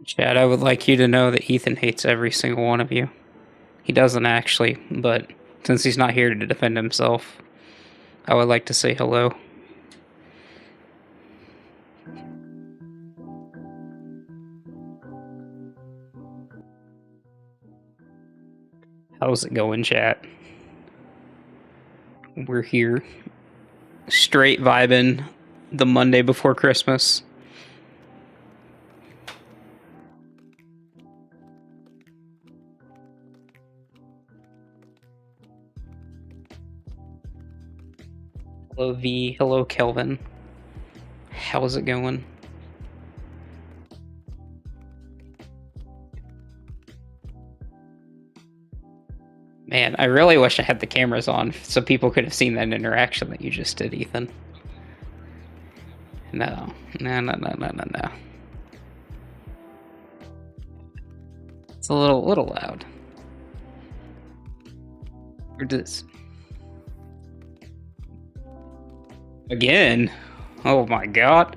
Chad, I would like you to know that Ethan hates every single one of you. He doesn't actually, but since he's not here to defend himself, I would like to say hello. How's it going, chat? We're here. Straight vibing the Monday before Christmas. Hello V, hello Kelvin. How's it going? Man, I really wish I had the cameras on so people could have seen that interaction that you just did, Ethan. No. It's a little loud. Or does... Again? Oh my god.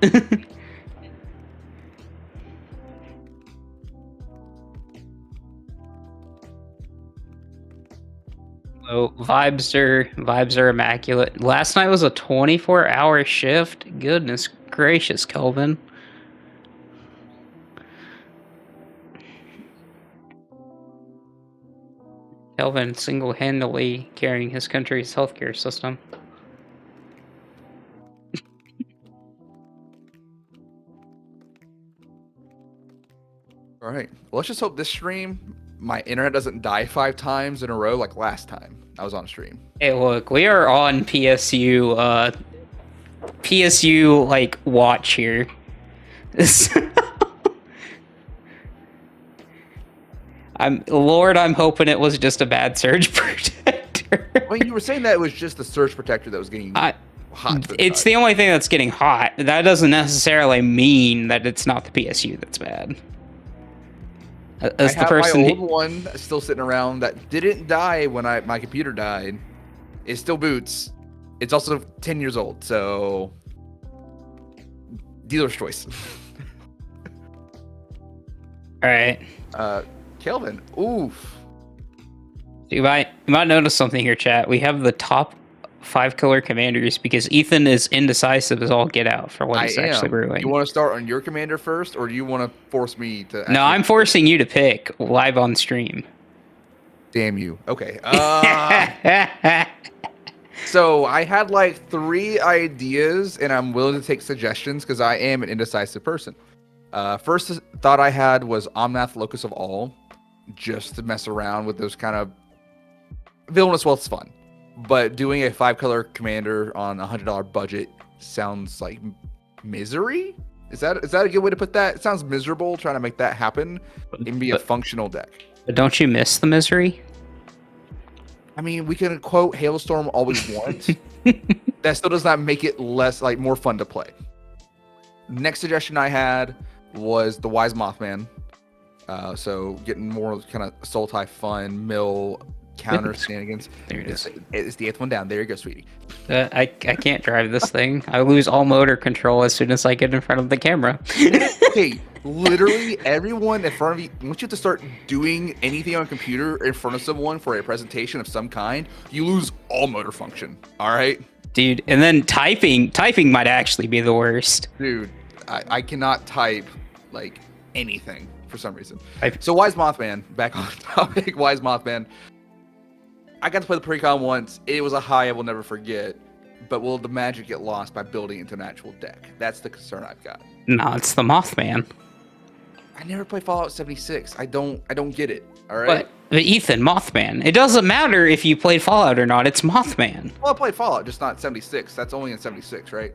Oh, vibes are immaculate. Last night was a 24-hour shift. Goodness gracious, Kelvin. Kelvin single-handedly carrying his country's healthcare system. All right. Well, let's just hope this stream, my internet doesn't die 5 times in a row like last time I was on stream. Hey, look, we are on PSU, like, watch here. I'm hoping it was just a bad surge protector. Well, you were saying that it was just the surge protector that was getting hot. It's the only thing that's getting hot. That doesn't necessarily mean that it's not the PSU that's bad. As the person my old one still sitting around that didn't die when my computer died. It still boots. It's also 10 years old, so dealer's choice. All right. Kelvin, oof. You might notice something here, chat. We have the top 5 killer commanders because Ethan is indecisive as all get out for what he's actually brewing. You want to start on your commander first, or do you want to force me to? No, I'm forcing you to pick live on stream. Damn you. Okay. So I had like 3 ideas, and I'm willing to take suggestions because I am an indecisive person. First thought I had was Omnath, Locus of All, just to mess around with those kind of villainous wealth's fun. But doing a 5-color commander on a $100 budget sounds like misery. Is that a good way to put that? It sounds miserable trying to make that happen and be a functional deck. But don't you miss the misery? I mean, we can quote Hailstorm all we want. That still does not make it more fun to play. Next suggestion I had was the Wise Mothman. So getting more kind of Sultai fun, mill, counter shenanigans. There it is. It's the 8th one down. There you go, sweetie. I can't drive this thing. I lose all motor control as soon as I get in front of the camera. Hey, literally everyone in front of you, once you have to start doing anything on a computer in front of someone for a presentation of some kind, you lose all motor function. All right? Dude, and then typing might actually be the worst. Dude, I cannot type like anything for some reason. So Wise Mothman, back on topic, Wise Mothman. I got to play the precon once. It was a high I will never forget. But will the magic get lost by building into an actual deck? That's the concern I've got. No, it's the Mothman. I never played Fallout 76. I don't get it. All right. But Ethan, Mothman. It doesn't matter if you played Fallout or not. It's Mothman. Well, I played Fallout, just not 76. That's only in 76, right?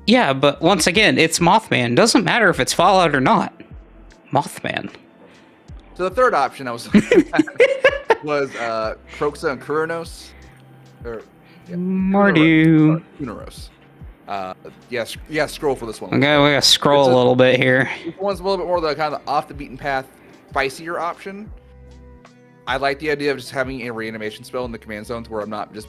Yeah, but once again, it's Mothman. Doesn't matter if it's Fallout or not. Mothman. So the third option I was was Kroxa and Kuranos. Or Mardu. Kunaros. Yes, scroll for this one. Okay, we gotta scroll a little bit here. This one's a little bit more the kind of off the beaten path, spicier option. I like the idea of just having a reanimation spell in the command zone to where I'm not just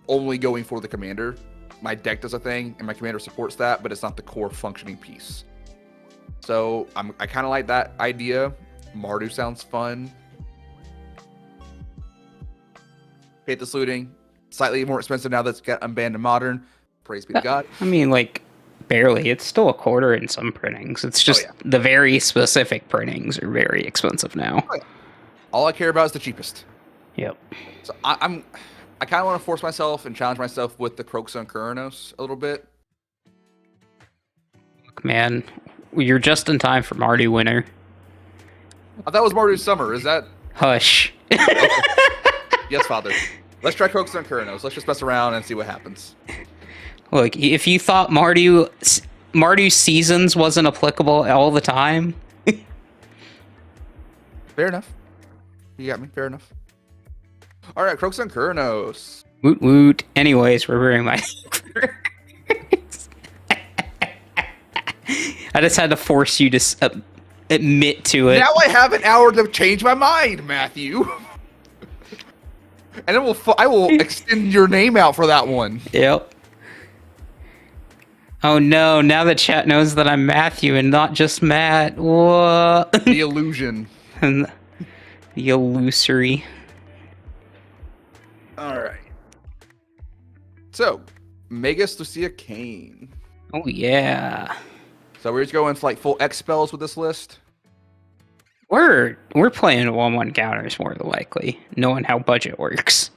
only going for the commander. My deck does a thing, and my commander supports that, but it's not the core functioning piece. So I kind of like that idea. Mardu sounds fun. Playtest looting, slightly more expensive now that's got unbanned and modern. Praise be to God. I mean, like, barely. It's still a quarter in some printings. It's just the very specific printings are very expensive now. Oh, yeah. All I care about is the cheapest. Yep. So I kind of want to force myself and challenge myself with the Croaks and Kuranos a little bit. Look, man, you're just in time for Mardu winter. I thought it was Mardu's summer. Is that? Hush. Okay. Yes, Father. Let's try Croaks and Kuranos. Let's just mess around and see what happens. Look, if you thought Mardu seasons wasn't applicable all the time... Fair enough. You got me. Fair enough. All right, Croaks and Kuranos. Woot woot. Anyways, we're wearing my... I just had to force you to admit to it. Now I have an hour to change my mind, Matthew. And I will extend your name out for that one. Yep. Oh no, now the chat knows that I'm Matthew and not just Matt. What? The illusion. The illusory. Alright. So, Magus Lucia Kane. Oh yeah. So we're just going for like full X spells with this list? We're playing 1/1 counters more than likely, knowing how budget works.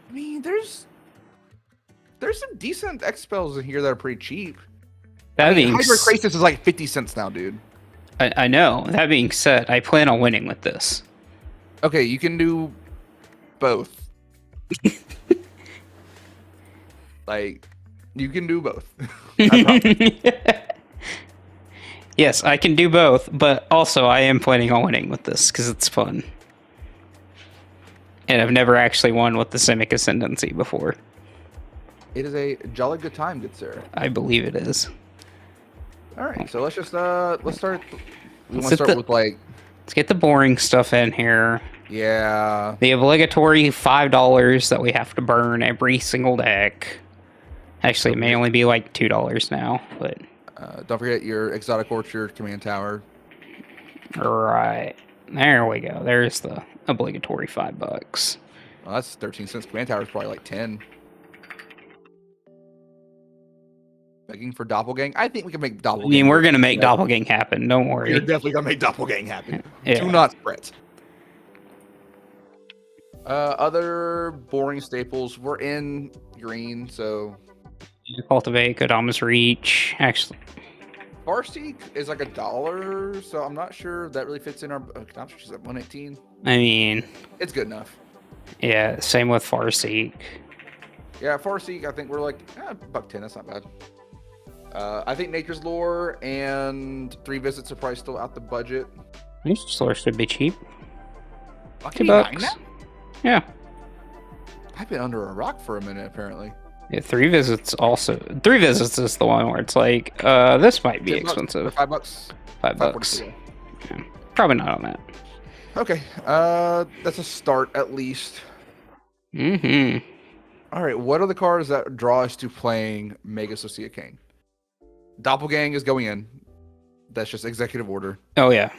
I mean, there's some decent X spells in here that are pretty cheap. That being Hydra Crisis is like 50 cents now, dude. I know. That being said, I plan on winning with this. Okay, you can do both. Like, you can do both. Yes, I can do both, but also I am planning on winning with this because it's fun. And I've never actually won with the Simic Ascendancy before. It is a jolly good time, good sir. I believe it is. All right, so let's just let's start. We want to start with like. Let's get the boring stuff in here. Yeah. The obligatory $5 that we have to burn every single deck. Actually, it may only be like $2 now, but. Don't forget your Exotic Orchard Command Tower. Right. There we go. There's the obligatory $5. Well, that's 13 cents. Command Tower is probably like 10. Begging for Doppelgang? I think we can make Doppelgang. I mean, we're going to make Doppelgang happen. Don't worry. You're definitely going to make Doppelgang happen. Yeah. Do not fret. Other boring staples. We're in green, so... Cultivate, Kodama's Reach. Actually... Farseek is like $1, so I'm not sure that really fits in our... Kodama's Reach is at 118. I mean... It's good enough. Yeah, same with Farseek. Yeah, Farseek, I think we're like... $110, that's not bad. I think Nature's Lore and 3 Visits are probably still out the budget. Nature's Lore should be cheap. $2. Yeah. I've been under a rock for a minute, apparently. Yeah, 3 Visits also... 3 Visits is the one where it's like, this might be expensive. $5? $5. Yeah. Probably not on that. Okay, that's a start at least. Mm-hmm. All right, what are the cards that draw us to playing Mega Socia Kane? Doppelgang is going in. That's just executive order. Oh, yeah.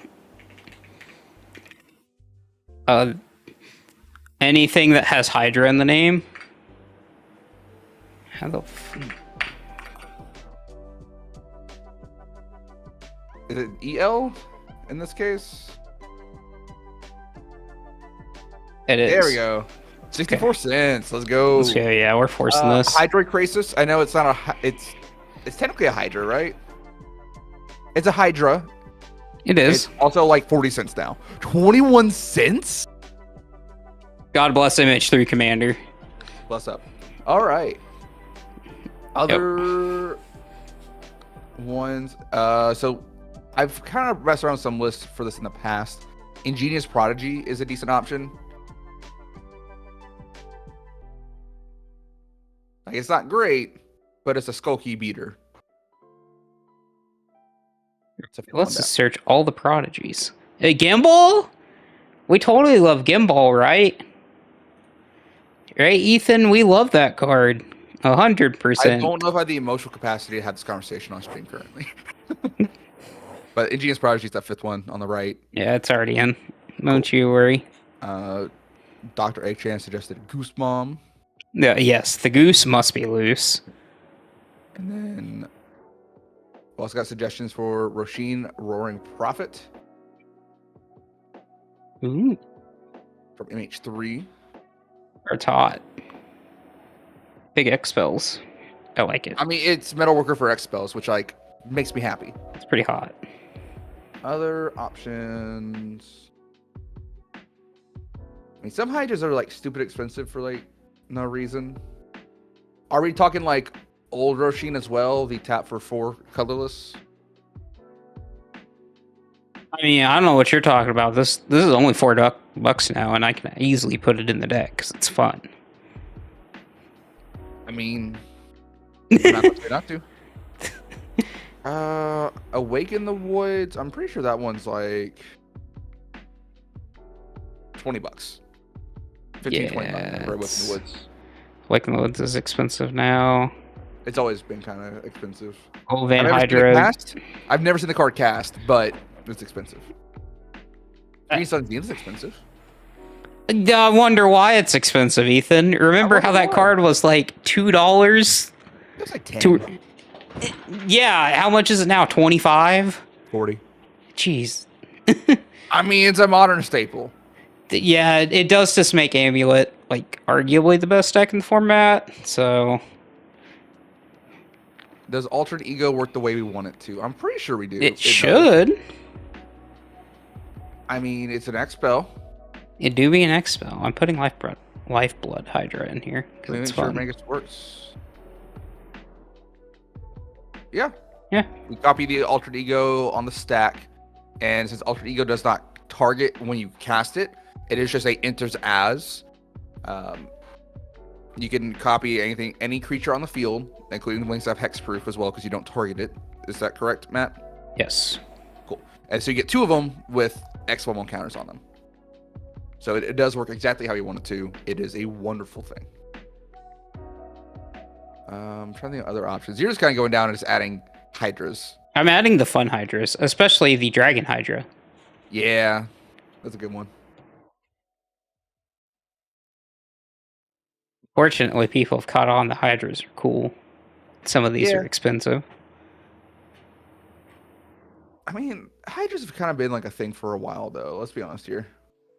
Anything that has Hydra in the name. How the Is it EL in this case? It is. There we go. 64 cents. Let's go. Let's go. Yeah, we're forcing this. Hydroid Crisis. I know it's not a... It's technically a Hydra, right? It's a Hydra. It is. It's also like 40 cents now. 21 cents? God bless MH3 Commander. Bless up. All right. Other ones. So I've kind of messed around with some lists for this in the past. Ingenious Prodigy is a decent option. Like, it's not great, but it's a Skulky beater. Let's just search all the prodigies. Hey, Gimbal? We totally love Gimbal, right? Right, Ethan? We love that card. 100%. I don't know if I have the emotional capacity to have this conversation on stream currently. But Ingenious Prodigy is that 5th one on the right. Yeah, it's already in. Don't you worry. Dr. Egg-chan suggested Goose Mom. Yeah, yes, the goose must be loose. And then we also got suggestions for Roshin Roaring Prophet. Ooh. From MH3. It's hot. Big X spells. I like it. I mean, it's Metalworker for X spells, which like makes me happy. It's pretty hot. Other options. I mean, some Hydras are like stupid expensive for like no reason. Are we talking like old Roshin as well? The tap for 4 colorless. I mean, I don't know what you're talking about. This is only $4 now, and I can easily put it in the deck because it's fun. I mean, I'm not gonna say not to. Awaken the Woods. I'm pretty sure that one's like $20. 15, $20 for Awaken the Woods. Awaken the Woods is expensive now. It's always been kind of expensive. Oh, Van Hydra. I've never seen the card cast, but it's expensive. Green Sun Zen's expensive. I wonder why it's expensive, Ethan. Remember how that card was like $2? It was like 10. Yeah, how much is it now? 25? 40. Jeez. I mean, it's a modern staple. Yeah, it does just make Amulet like arguably the best deck in the format. So, does Altered Ego work the way we want it to? I'm pretty sure we do. It should. Does. I mean, it's an X spell. It do be an X spell. I'm putting Lifeblood Hydra in here because it's fun. Sure it works. Yeah. Yeah. We copy the Altered Ego on the stack, and since Altered Ego does not target when you cast it, it is just a enters as. You can copy any creature on the field, including the wings have hexproof as well, because you don't target it. Is that correct, Matt? Yes. Cool. And so you get 2 of them with X11 counters on them. So it does work exactly how you want it to. It is a wonderful thing. I'm trying to think of other options. You're just kind of going down and just adding Hydras. I'm adding the fun Hydras, especially the Dragon Hydra. Yeah, that's a good one. Fortunately, people have caught on. The Hydras are cool. Some of these are expensive. I mean, Hydras have kind of been like a thing for a while, though. Let's be honest here.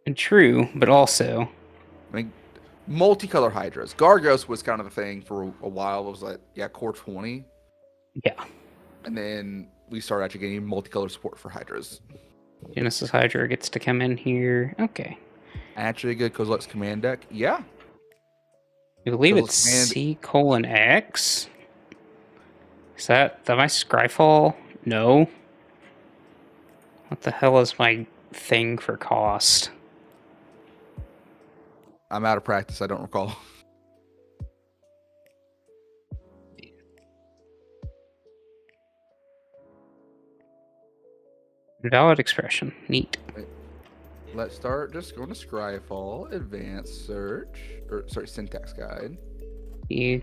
And true, but also, I mean, multicolor Hydras. Gargos was kind of the thing for a while. It was like, core 20. Yeah. And then we started actually getting multicolor support for Hydras. Genesis Hydra gets to come in here. Okay. Actually, a good Kozilek's command deck. Yeah. I believe it's C:(X). Is that my Scryfall? No. What the hell is my thing for cost? I'm out of practice. I don't recall. Valid expression. Neat. Let's start just going to Scryfall, advanced search, syntax guide. C:.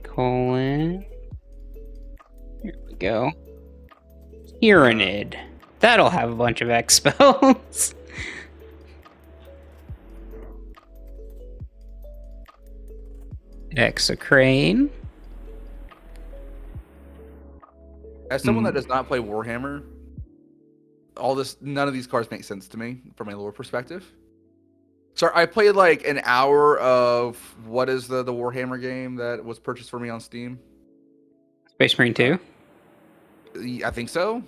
Here we go. Tyrannid. That'll have a bunch of X spells. Exocrane. As someone that does not play Warhammer, none of these cards make sense to me from a lore perspective. So I played like an hour of what is the Warhammer game that was purchased for me on Steam? Space Marine 2? I think so.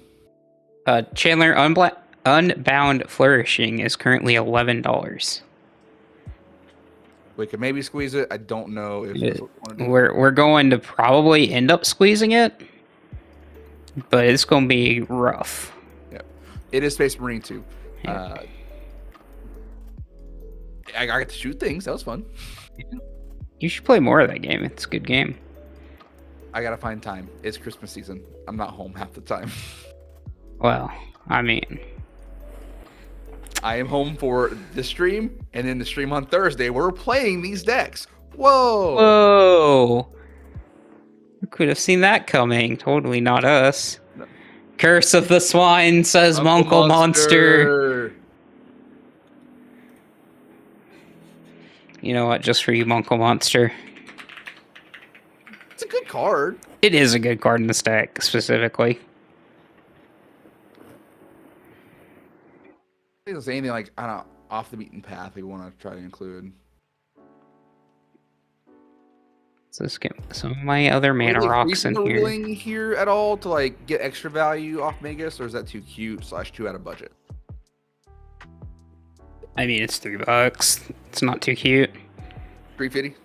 Chandler Unbound Flourishing is currently $11. We could maybe squeeze it. I don't know if that's what we want to do. We're going to probably end up squeezing it, but it's going to be rough. Yeah, it is Space Marine 2. Yeah. I got to shoot things. That was fun. You should play more of that game. It's a good game. I gotta find time. It's Christmas season. I'm not home half the time. Well, I mean, I am home for the stream, and then the stream on Thursday. We're playing these decks. Whoa! Whoa! Who could have seen that coming? Totally not us. No. Curse of the Swine, says Uncle Monster. You know what? Just for you, Uncle Monster. It's a good card. It is a good card in the stack, specifically. I think there's anything like, I don't know, off the beaten path we want to try to include. So let's get some of my other mana rocks in here. Ruling here at all to like get extra value off Magus, or is that too cute / too out of budget? I mean, it's $3. It's not too cute. 350.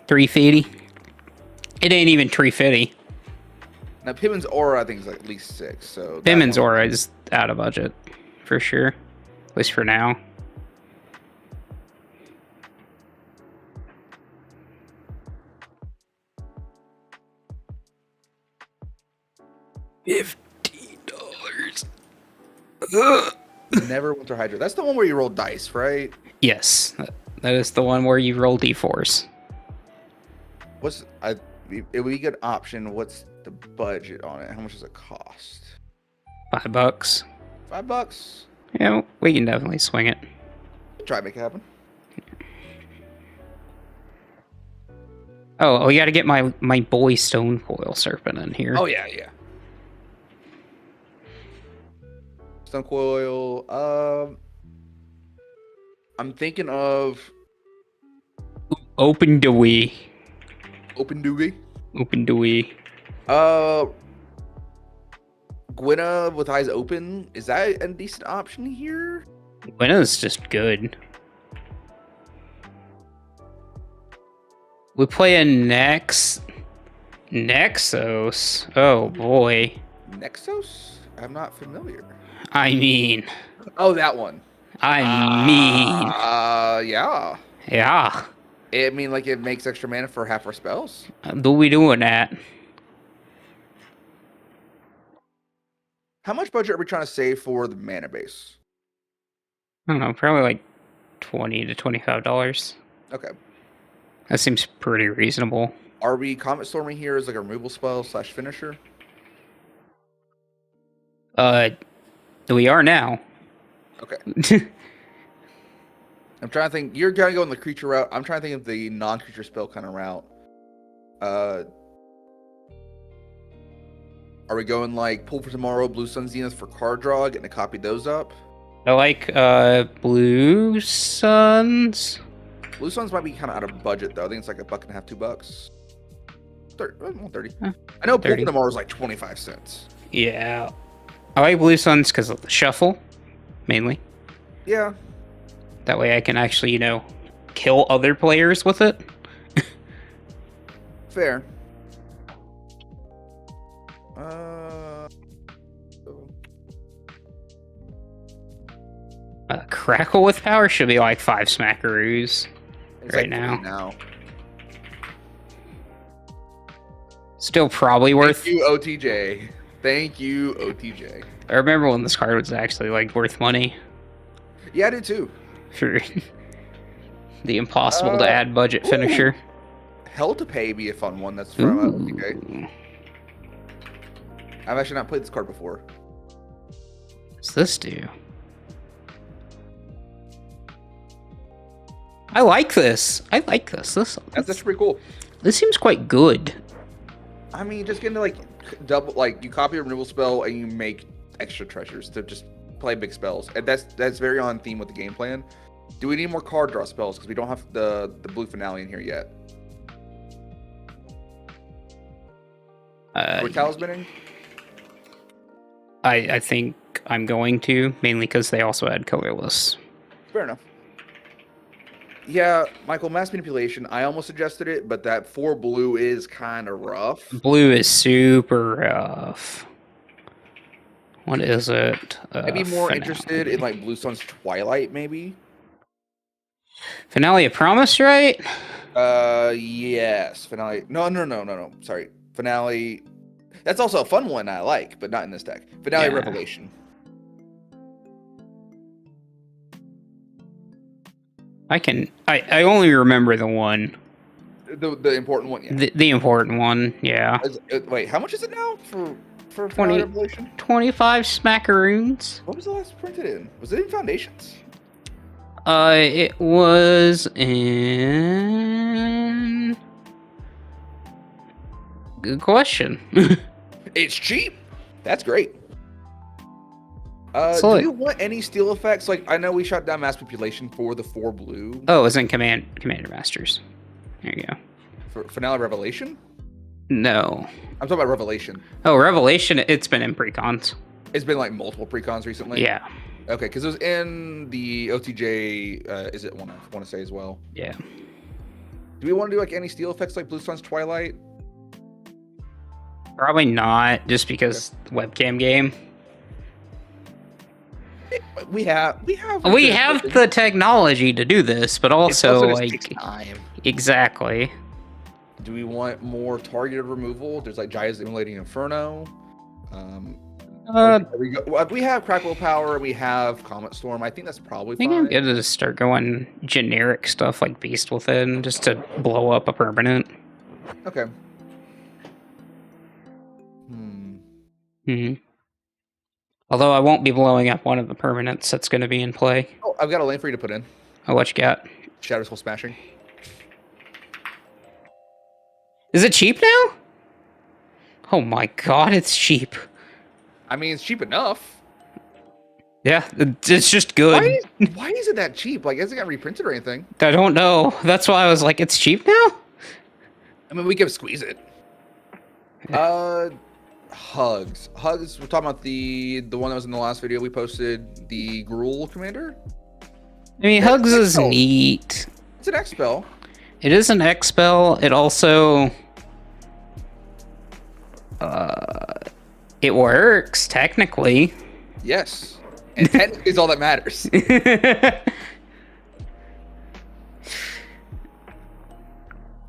350. It ain't even 350. Now Pittman's Aura I think is like at least 6. So Pittman's Aura is out of budget for sure, at least for now. $15. Never Winter Hydra. That's the one where you roll dice, right? Yes, that is the one where you roll d4s. It would be a good option. What's the budget on it? How much does it cost? $5. $5. Yeah, we can definitely swing it. Try to make it happen. Oh, we got to get my boy Stone Coil Serpent in here. Oh yeah. Stone Coil. I'm thinking of Open Dewey. Open Dewey. Gwenna with eyes open. Is that a decent option here? Gwenna's just good. We play a Nexos. Oh boy. Nexos? I'm not familiar. I mean. Oh, that one. Yeah. Yeah. I mean, like, it makes extra mana for half our spells. Do we doing that? How much budget are we trying to save for the mana base? I don't know, probably like $20 to $25. Okay. That seems pretty reasonable. Are we Comet Storming here as like a removal spell / finisher? We are now. Okay. I'm trying to think. You're gonna go in the creature route. I'm trying to think of the non-creature spell kind of route. Are we going like Pull for Tomorrow, Blue Sun Zenith for card draw, getting to copy those up? I like Blue Suns. Blue Suns might be kind of out of budget though. I think it's like $1.50, $2. 30. I know Pull 30. for Tomorrow is like 25 cents. Yeah. I like Blue Suns because of the shuffle, mainly. Yeah. That way I can actually, kill other players with it. Fair. Crackle with Power should be like 5 smackaroos right like now. Still probably worth. Thank you, OTJ. Thank you, OTJ. I remember when this card was actually like worth money. Yeah, I do too. For the impossible to add budget finisher. Hell to Pay be a fun one. That's from OTJ. I've actually not played this card before. What's this do? I like this. That's pretty cool. This seems quite good. I mean, just getting to like double, like you copy a removal spell and you make extra treasures to just play big spells, and that's very on theme with the game plan. Do we need more card draw spells because we don't have the blue finale in here yet? We're talismaning. I think I'm going to, mainly because they also add colorless. Fair enough. Yeah, Michael, mass manipulation. I almost suggested it, but that 4 blue is kind of rough. Blue is super rough. What is it? I'd be more interested in like Blue Sun's Twilight, maybe. Finale of Promise, right? Yes. Finale. No. Sorry. Finale. That's also a fun one I like, but not in this deck. Finale Revelation. I only remember the one. The important one, yeah. The important one, yeah. Wait, how much is it now for 20 Revelation? 25 smackaroons. What was the last printed in? Was it in Foundations? It was in... Good question. It's cheap. That's great. So do like- you want any steel effects? Like, I know we shut down mass manipulation for the 4 blue. Oh, it was in Commander Masters. There you go. For Finale Revelation? No. I'm talking about Revelation. Oh, Revelation, it's been in precons. It's been like multiple precons recently. Yeah. Okay, because it was in the OTJ. Is it want to say as well? Yeah. Do we want to do like any steel effects like Blue Sun's Twilight? Probably not, just because webcam game. We have the technology to do this, but also like time. Exactly. Do we want more targeted removal? There's like Jaya's Immolating Inferno. We have Crackle Power. We have Comet Storm. I think that's probably I think fine. I'm good to start going generic stuff like Beast Within, just to blow up a permanent. Okay. Although I won't be blowing up one of the permanents that's going to be in play. Oh, I've got a lane for you to put in. Oh, what you got? Shadow Soul Smashing. Is it cheap now? Oh my god, it's cheap. I mean, it's cheap enough. Yeah, it's just good. Why is it that cheap? Like, it hasn't got reprinted or anything. I don't know. That's why I was like, it's cheap now? I mean, we can squeeze it. Hugs. Hugs, we're talking about the one that was in the last video we posted, the Gruul Commander. I mean, Hugs is neat. It's an X-Spell. It is an X-Spell. It also... it works, technically. Yes. And technically is all that matters. Do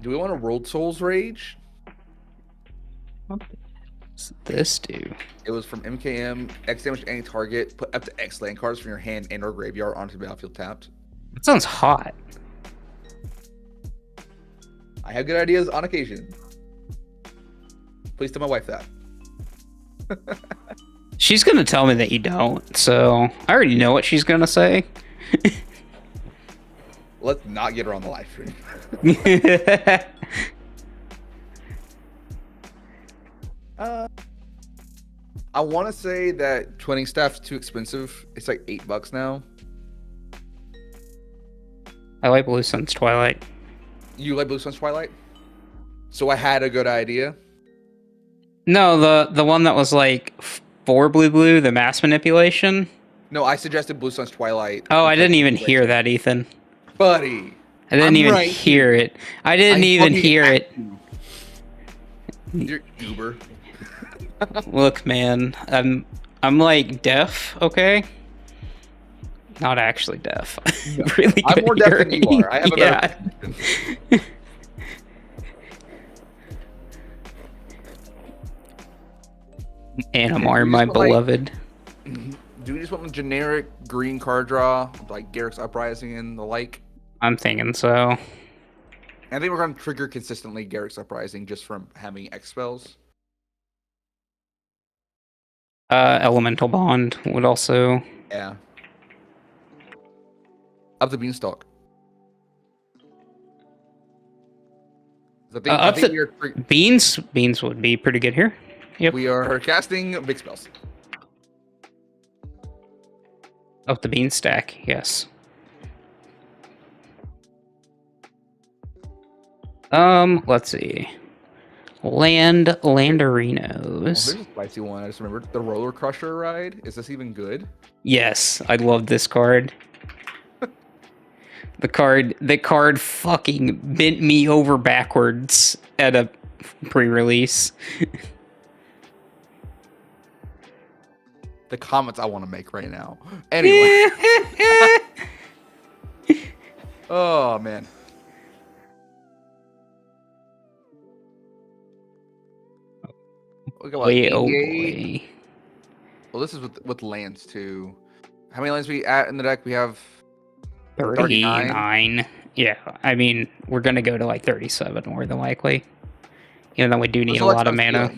we want a World Souls Rage? What does this do? It was from MKM. X damage to any target. Put up to X land cards from your hand and or graveyard onto the battlefield tapped. That sounds hot. I have good ideas on occasion. Please tell my wife that. She's gonna tell me that you don't, so I already know what she's gonna say. Let's not get her on the live stream. I want to say that twinning staff's too expensive. It's like $8 now. I like Blue Sun's Twilight. You like Blue Sun's Twilight? So I had a good idea. No, the one that was like 4 blue, the mass manipulation. No, I suggested Blue Sun's Twilight. Oh, I didn't even hear that, Ethan. Buddy. I didn't even hear it. I didn't even hear it. You're Uber. Look, man, I'm like deaf, okay? Not actually deaf. Really I'm good more deaf than you hearing. are. I have a better Animar, my beloved. Do we just want a generic green card draw, like Garrick's Uprising and the like? I'm thinking so. I think we're going to trigger consistently Garrick's Uprising just from having X spells. Elemental Bond would also... Yeah. Up the Beanstalk. I think we are Beans would be pretty good here. Yep. We are casting big spells. Up the bean stack, yes. Let's see. Landerinos. Oh, there's a spicy one. I just remembered the Roller Crusher ride. Is this even good? Yes, I love this card. The card fucking bent me over backwards at a pre-release. The comments I want to make right now. Anyway. Oh, man. Look at Boy, oh boy. Well, this is with lands, too. How many lands we at in the deck? We have 39. Yeah, I mean, we're going to go to like 37 more than likely. Even though we do need a lot of mana.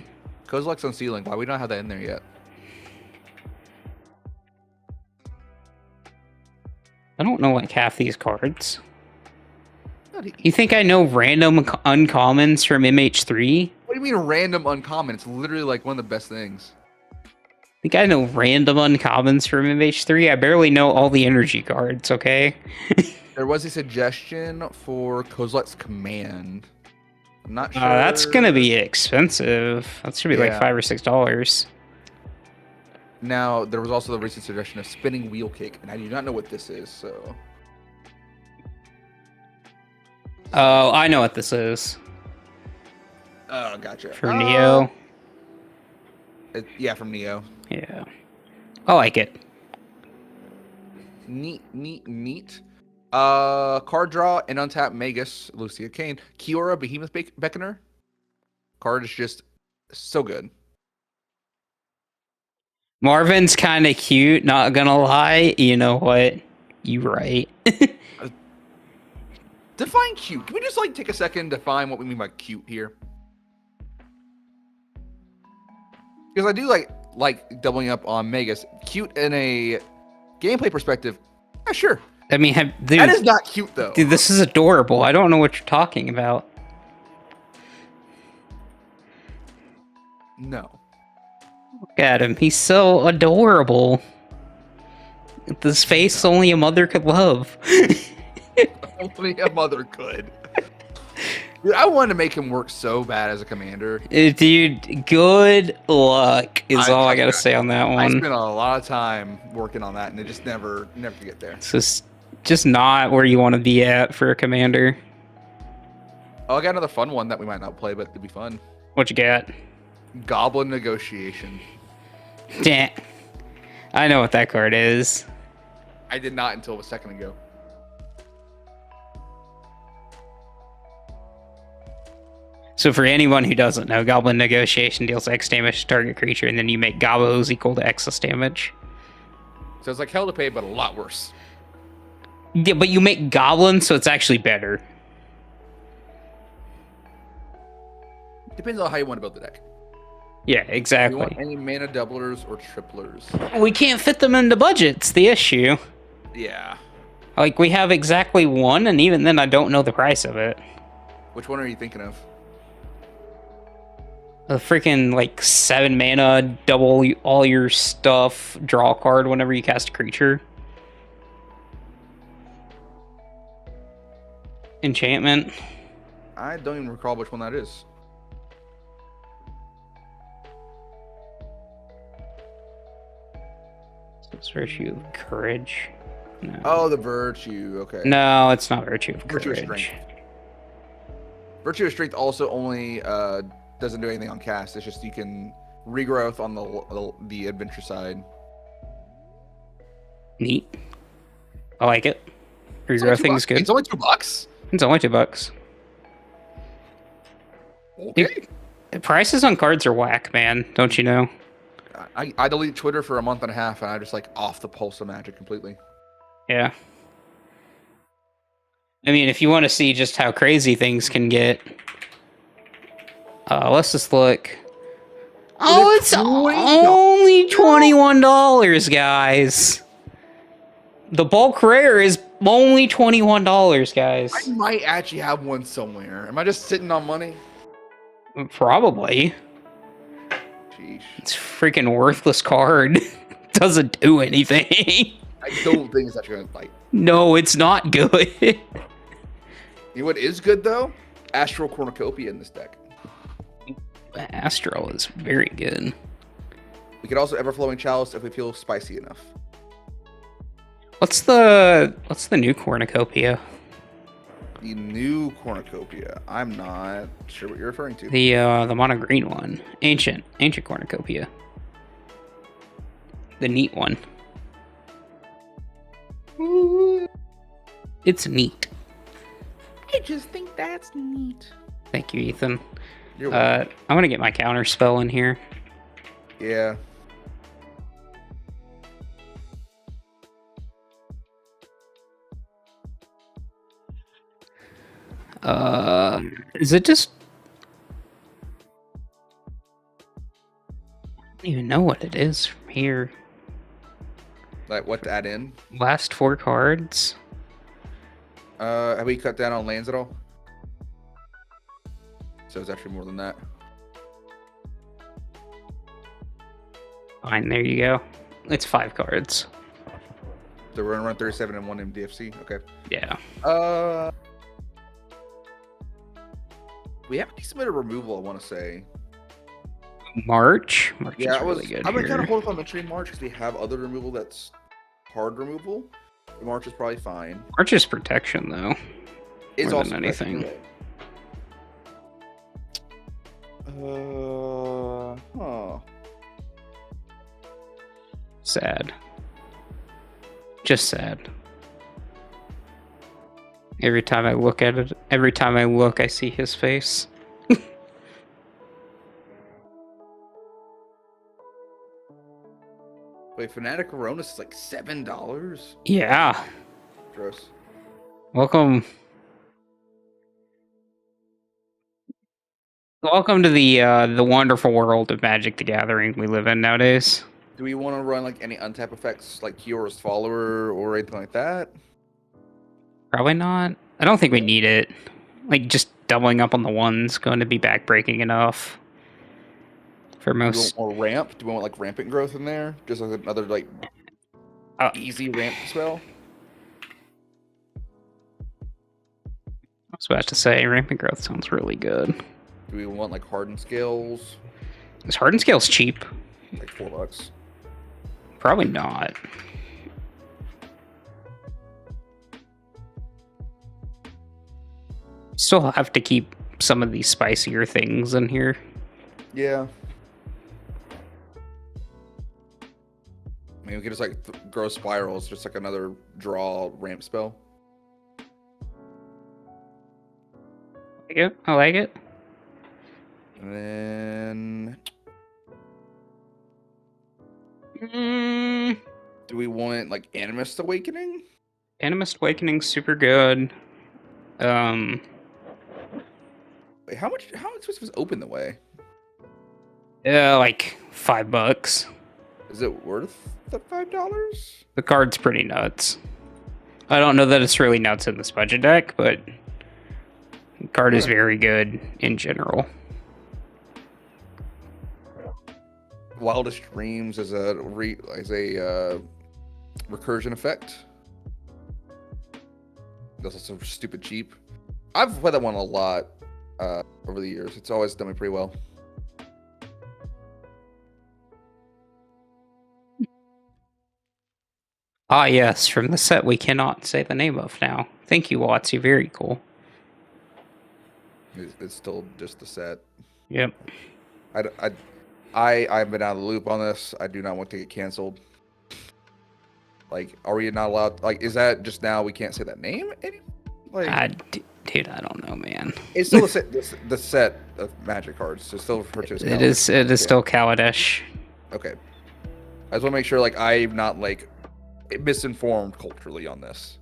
Kozilek's Unsealing. Why we don't have that in there yet? I don't know like half these cards. What do You think I know random uncommons from MH3? you mean random uncommon? It's literally like one of the best things. Think I know random uncommons from MH3? I barely know all the energy cards, okay? There was a suggestion for Kozilek's Command. I'm not sure. That's gonna be expensive. That should be like Yeah. $5 or $6. Now, there was also the recent suggestion of Spinning Wheel Kick, and I do not know what this is, so... Oh, I know what this is. Oh, gotcha. For Neo. Yeah, from Neo. Yeah. I like it. Neat. Card draw and untap Magus, Lucia Kane. Kiora, Behemoth Beckoner. Card is just so good. Marvin's kind of cute, not gonna lie. You know what? You right. Define cute. Can we just like take a second to define what we mean by cute here? Because I do like doubling up on Magus. Cute in a gameplay perspective. Yeah, sure. I mean, dude, That is not cute though. dude, this is adorable. I don't know what you're talking about. No. Look at him. He's so adorable. This face only a mother could love. Only a mother could. Dude, I wanted to make him work so bad as a commander. Dude, good luck is all I gotta say on that I one. spent a lot of time working on that, and it just never could get there. It's just not where you want to be at for a commander. Oh, I got another fun one that we might not play, but it'd be fun. What you got? Goblin Negotiation. Yeah. I know what that card is. I did not until a second ago. So for anyone who doesn't know, Goblin Negotiation deals X damage to target creature, and then you make gobos equal to X damage. So it's like hell to pay, but a lot worse. Yeah, but you make goblins, so it's actually better. Depends on how you want to build the deck. Yeah, Do you exactly. want any mana doublers or triplers? We can't fit them into budgets, the issue. Yeah. Like, we have exactly one, and even then I don't know the price of it. Which one are you thinking of? A freaking, like, 7 mana, double all your stuff, draw a card whenever you cast a creature. Enchantment. I don't even recall which one that is. It's Virtue of Courage. No. Oh, the Virtue. Okay. No, it's not Virtue of Virtue of Courage. Strength. Virtue of Strength also only doesn't do anything on cast. It's just you can regrowth on the adventure side. Neat. I like it. Regrowthing's good. It's only $2. It's only $2. Okay. The prices on cards are whack, man. Don't you know? I deleted Twitter for a month and a half, and I just like off the pulse of Magic completely. Yeah. I mean, if you want to see just how crazy things can get, let's just look. Oh, it's only $21, guys. The bulk rare is only $21, guys. I might actually have one somewhere. Am I just sitting on money? Probably. Sheesh. It's a freaking worthless card. Doesn't do anything. I don't think it's actually going to fight. No, it's not good. You know what is good, though? Astral Cornucopia in this deck. Astral is very good. We could also Everflowing Chalice if we feel spicy enough. What's the new cornucopia? The new Cornucopia. I'm not sure what you're referring to. The mono green one. Ancient cornucopia. The neat one. It's neat. I just think that's neat. Thank you, Ethan. You're welcome. I'm gonna get my counter spell in here. Yeah. Is it just... even know what it is from here. Like what to add in? Last 4 cards. Have we cut down on lands at all? So it's actually more than that. Fine, there you go. It's 5 cards. So we're gonna run 37 and 1 MDFC. Okay. Yeah. We have a decent bit of removal, I want to say. March is really good. I'm gonna kind here. of hold off on mentioning March because we have other removal that's hard removal. March is probably fine. March is protection though. It's more also than anything. Huh. Sad. Just sad. Every time I look at it, I see his face. Wait, Fnatic Coronas is like $7? Yeah. Gross. Welcome to the wonderful world of Magic the Gathering we live in nowadays. Do we want to run like any untap effects like Kiyora's Follower or anything like that? Probably not. I don't think we need it. Like, just doubling up on the one's going to be backbreaking enough for most. Do we want more ramp? Do we want like rampant growth in there? Just like another like easy ramp spell? I was about to say, rampant growth sounds really good. Do we want like hardened scales? Is hardened scales cheap? Like $4. Probably not. Still have to keep some of these spicier things in here. Yeah. I mean, we could just like grow spirals, just like another draw ramp spell. I like it. And then, do we want like Animist Awakening? Animist Awakening's super good. Wait, how much was open the way? Yeah, like $5. Is it worth the $5? The card's pretty nuts. I don't know that it's really nuts in this budget deck, but the card is very good in general. Wildest Dreams is a recursion effect. That's also stupid cheap. I've played that one a lot over the years. It's always done me pretty well. Ah, yes, from the set we cannot say the name of now. Thank you, Watts. You're very cool. It's still just a set. Yep. I've been out of the loop on this. I do not want to get canceled. Like, are we not allowed? Like, is that just now we can't say that name anymore? Like, dude, I don't know, man. It's still the set of Magic cards. It's still referred to as Kaladesh. It is still Kaladesh. Okay. I just want to make sure, like, I'm not like misinformed culturally on this.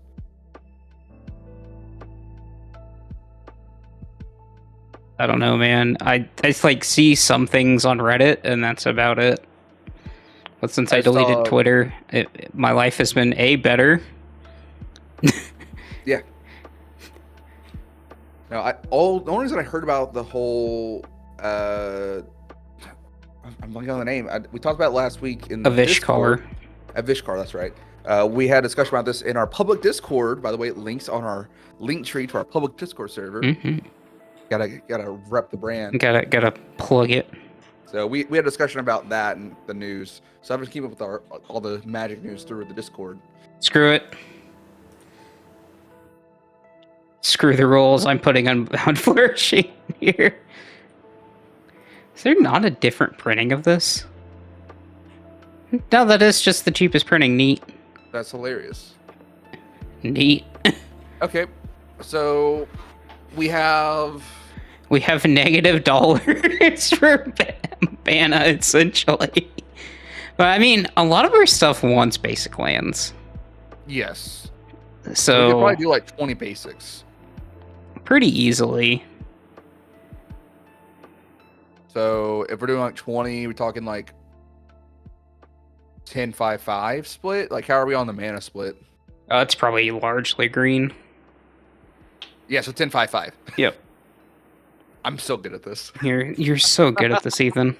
I don't know, man. I just like see some things on Reddit, and that's about it. But since I deleted Twitter, my life has been better. Yeah. No, the only reason I heard about the whole I'm blanking on the name. We talked about it last week in the Avishkar. Avishkar, that's right. We had a discussion about this in our public Discord. By the way, links on our link tree to our public Discord server. Mm-hmm. Gotta rep the brand. Gotta plug it. So we had a discussion about that and the news. So I'm just keeping up with all the Magic news through the Discord. Screw it. Screw the rules. I'm putting Unbound Flourishing here. Is there not a different printing of this? No, that is just the cheapest printing. Neat. That's hilarious. Neat. Okay, so we have $- for Banna, essentially. But I mean, a lot of our stuff wants basic lands. Yes. So we could probably do like 20 basics. Pretty easily. So if we're doing like 20, we're talking like 10-5-5 split? Like, how are we on the mana split? It's probably largely green. Yeah, so 10-5-5. Yep. I'm so good at this. You're so good at this, Ethan.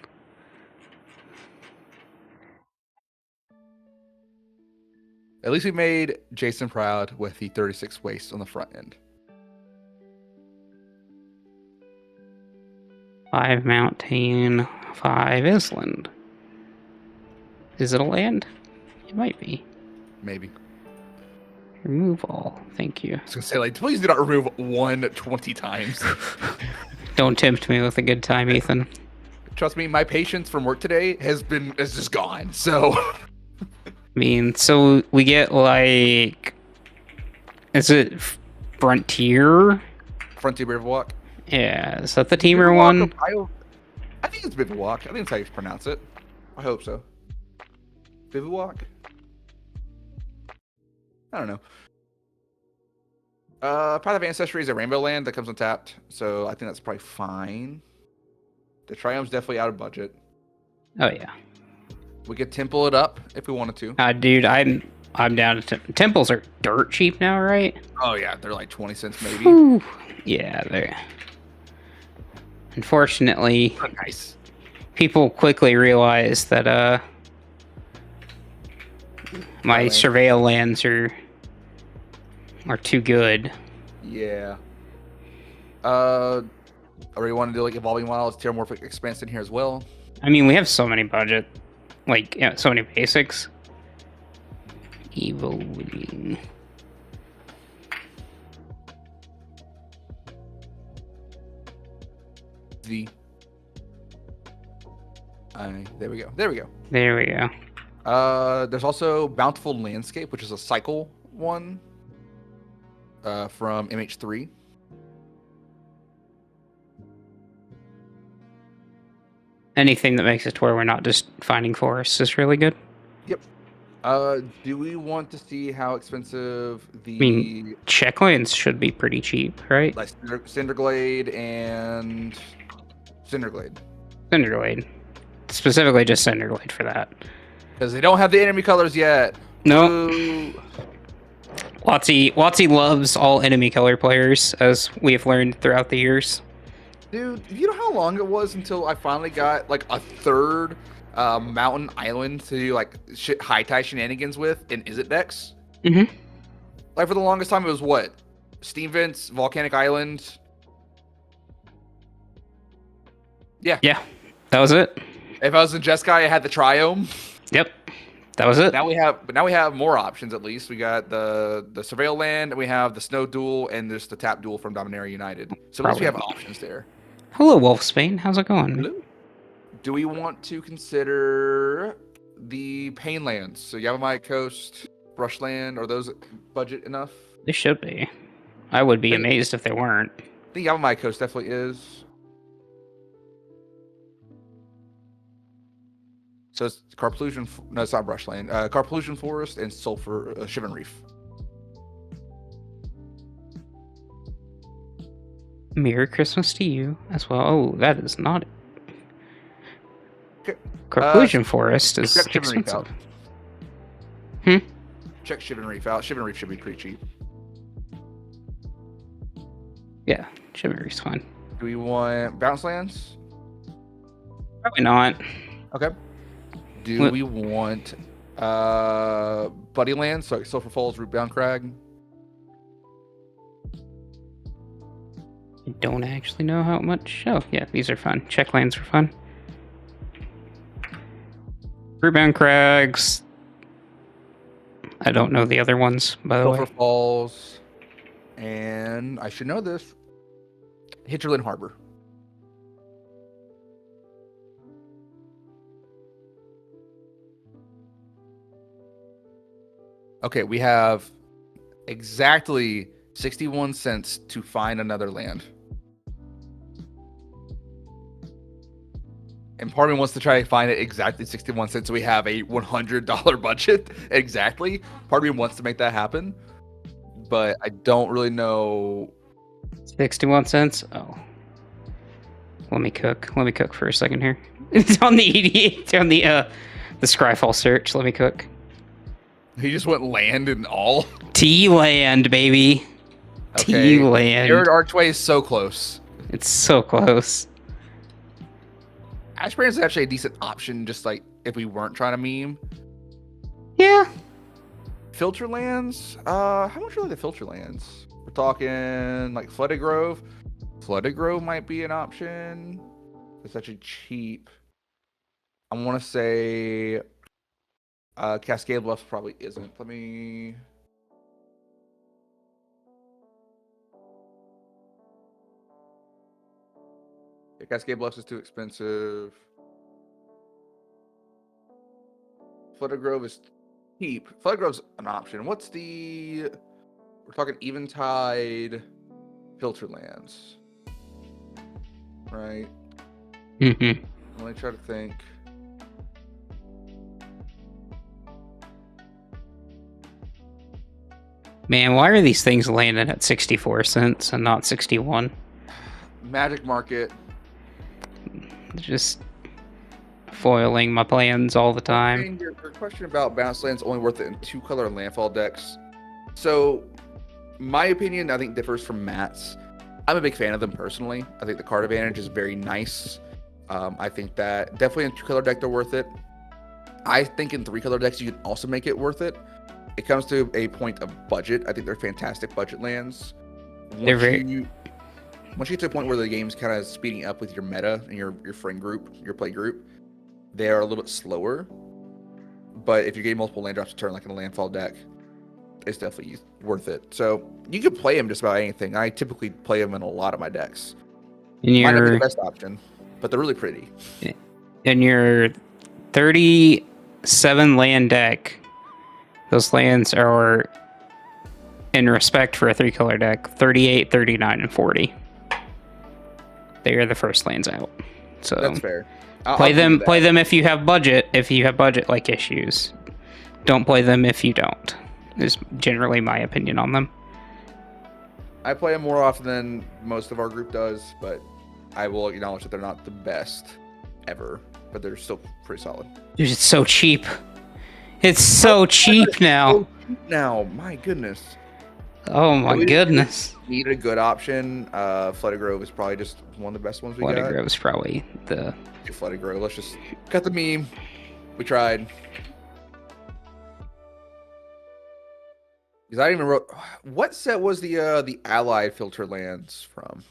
At least we made Jason proud with the 36 waste on the front end. 5 mountain, 5 island. Is it a land? It might be. Maybe. Remove all. Thank you. I was gonna say, like, please do not remove 1 20 times. Don't tempt me with a good time, Ethan. Trust me, my patience from work today is just gone. So I mean, so we get like, is it Frontier? Frontier Bivouac. Yeah, is that the teamer Bivouac, one? I think it's Bivouac. I think that's how you pronounce it. I hope so. Bivouac? I don't know. Path of Ancestry is a rainbow land that comes untapped, so I think that's probably fine. The Triumph's definitely out of budget. Oh yeah. We could temple it up if we wanted to. Dude, I'm down to temples are dirt cheap now, right? Oh yeah, they're like 20 cents maybe. Whew. Yeah, they're. Unfortunately, Oh, nice. people quickly realize that my surveil lands are too good. Yeah. Or you want to do like Evolving Wilds, Terramorphic Expanse in here as well? I mean, we have so many budget, like, yeah, so many basics. Evolving. There we go. There we go. There we go. There's also Bountiful Landscape, which is a cycle one from MH3. Anything that makes it to where we're not just finding forests is really good. Yep. Do we want to see how expensive the I mean, checklands should be pretty cheap, right? like Cinderglade and Cinderglade? Cinderglade. Specifically just Cinderglade for that. Because they don't have the enemy colors yet. No. Nope. WotC loves all enemy color players, as we have learned throughout the years. Dude, you know how long it was until I finally got like a third mountain island to do like high tide shenanigans with in Izzet decks? Mm-hmm. Like for the longest time, it was what? Steam Vents, Volcanic Island. Yeah. Yeah, that was it. If I was in Jeskai, I had the Triome. Yep, that was it. Now we have more options at least. We got the Surveil Land, and we have the Snow Duel, and there's the Tap Duel from Dominaria United. So at least we have options there. Hello, Wolfsbane. How's it going? Hello. Do we want to consider the Pain Lands? So Yavimaya Coast, Brushland, are those budget enough? They should be. I would be amazed if they weren't. I think Yavimaya Coast definitely is. So it's Carplusion. No, it's not Brushland. Carplusion Forest and Sulfur Shivan Reef. Merry Christmas to you as well. Oh, that is not. Okay. Carplusion Forest is check Shivan Reef expensive. out. Check Shivan Reef out. Shivan Reef should be pretty cheap. Yeah, Shivan Reef's fine. Do we want Bounce Lands? Probably not. Okay. Do we want Buddy Lands? So like Sulphur Falls, Rootbound Crag? I don't actually know how much. Oh, yeah, these are fun. Check lands are fun. Rootbound Crags. I don't know the other ones, by the way. Sulphur Falls. And I should know this. Hitcherlin Harbor. Okay, we have exactly 61 cents to find another land. And part of me wants to try to find it exactly 61 cents so we have a $100 budget exactly. Part of me wants to make that happen. But I don't really know. 61 cents? Oh. Let me cook. Let me cook for a second here. It's on the EDH, on the The Scryfall search. Let me cook. He just went land and all. T-land, baby. Okay. T-land. Jared Archway is so close. It's so close. Ashburn is actually a decent option, just like if we weren't trying to meme. Yeah. Filter lands? How much are the filter lands? We're talking like Flooded Grove. Flooded Grove might be an option. It's actually cheap. I want to say Cascade Bluffs probably isn't. Let me... Yeah, Cascade Bluffs is too expensive. Flooded Grove is cheap. Flooded Grove's an option. What's the... We're talking Eventide filter lands. Right? Mm-hmm. Let me try to think. Man, why are these things landing at 64 cents and not 61? Magic Market. Just foiling my plans all the time. And your question about bounce lands only worth it in 2-color landfall decks. So, my opinion, I think, differs from Matt's. I'm a big fan of them personally. I think the card advantage is very nice. I think that definitely in 2-color deck they're worth it. I think in 3-color decks you can also make it worth it. It comes to a point of budget. I think they're fantastic budget lands. They're very... Once you get to a point where the game's kind of speeding up with your meta and your friend group, your play group, they are a little bit slower. But if you're getting multiple land drops a turn, like in a landfall deck, it's definitely worth it. So you can play them just about anything. I typically play them in a lot of my decks. Might not be the best option, but they're really pretty. In your 37 land deck, those lands are, in respect for a 3-color deck, 38, 39, and 40. They are the first lands out. So that's fair. Play them if you have budget. If you have budget-like issues, don't play them if you don't. Is generally my opinion on them. I play them more often than most of our group does, but I will acknowledge that they're not the best ever, but they're still pretty solid. Dude, it's so cheap. It's so cheap now. So cheap now, my goodness. Oh my goodness. Need a good option. Flooded Grove is probably just one of the best ones we got. Flooded Grove is probably the... Flooded Grove. Let's just cut the meme. We tried. Because I didn't even wrote... What set was the Allied filter lands from?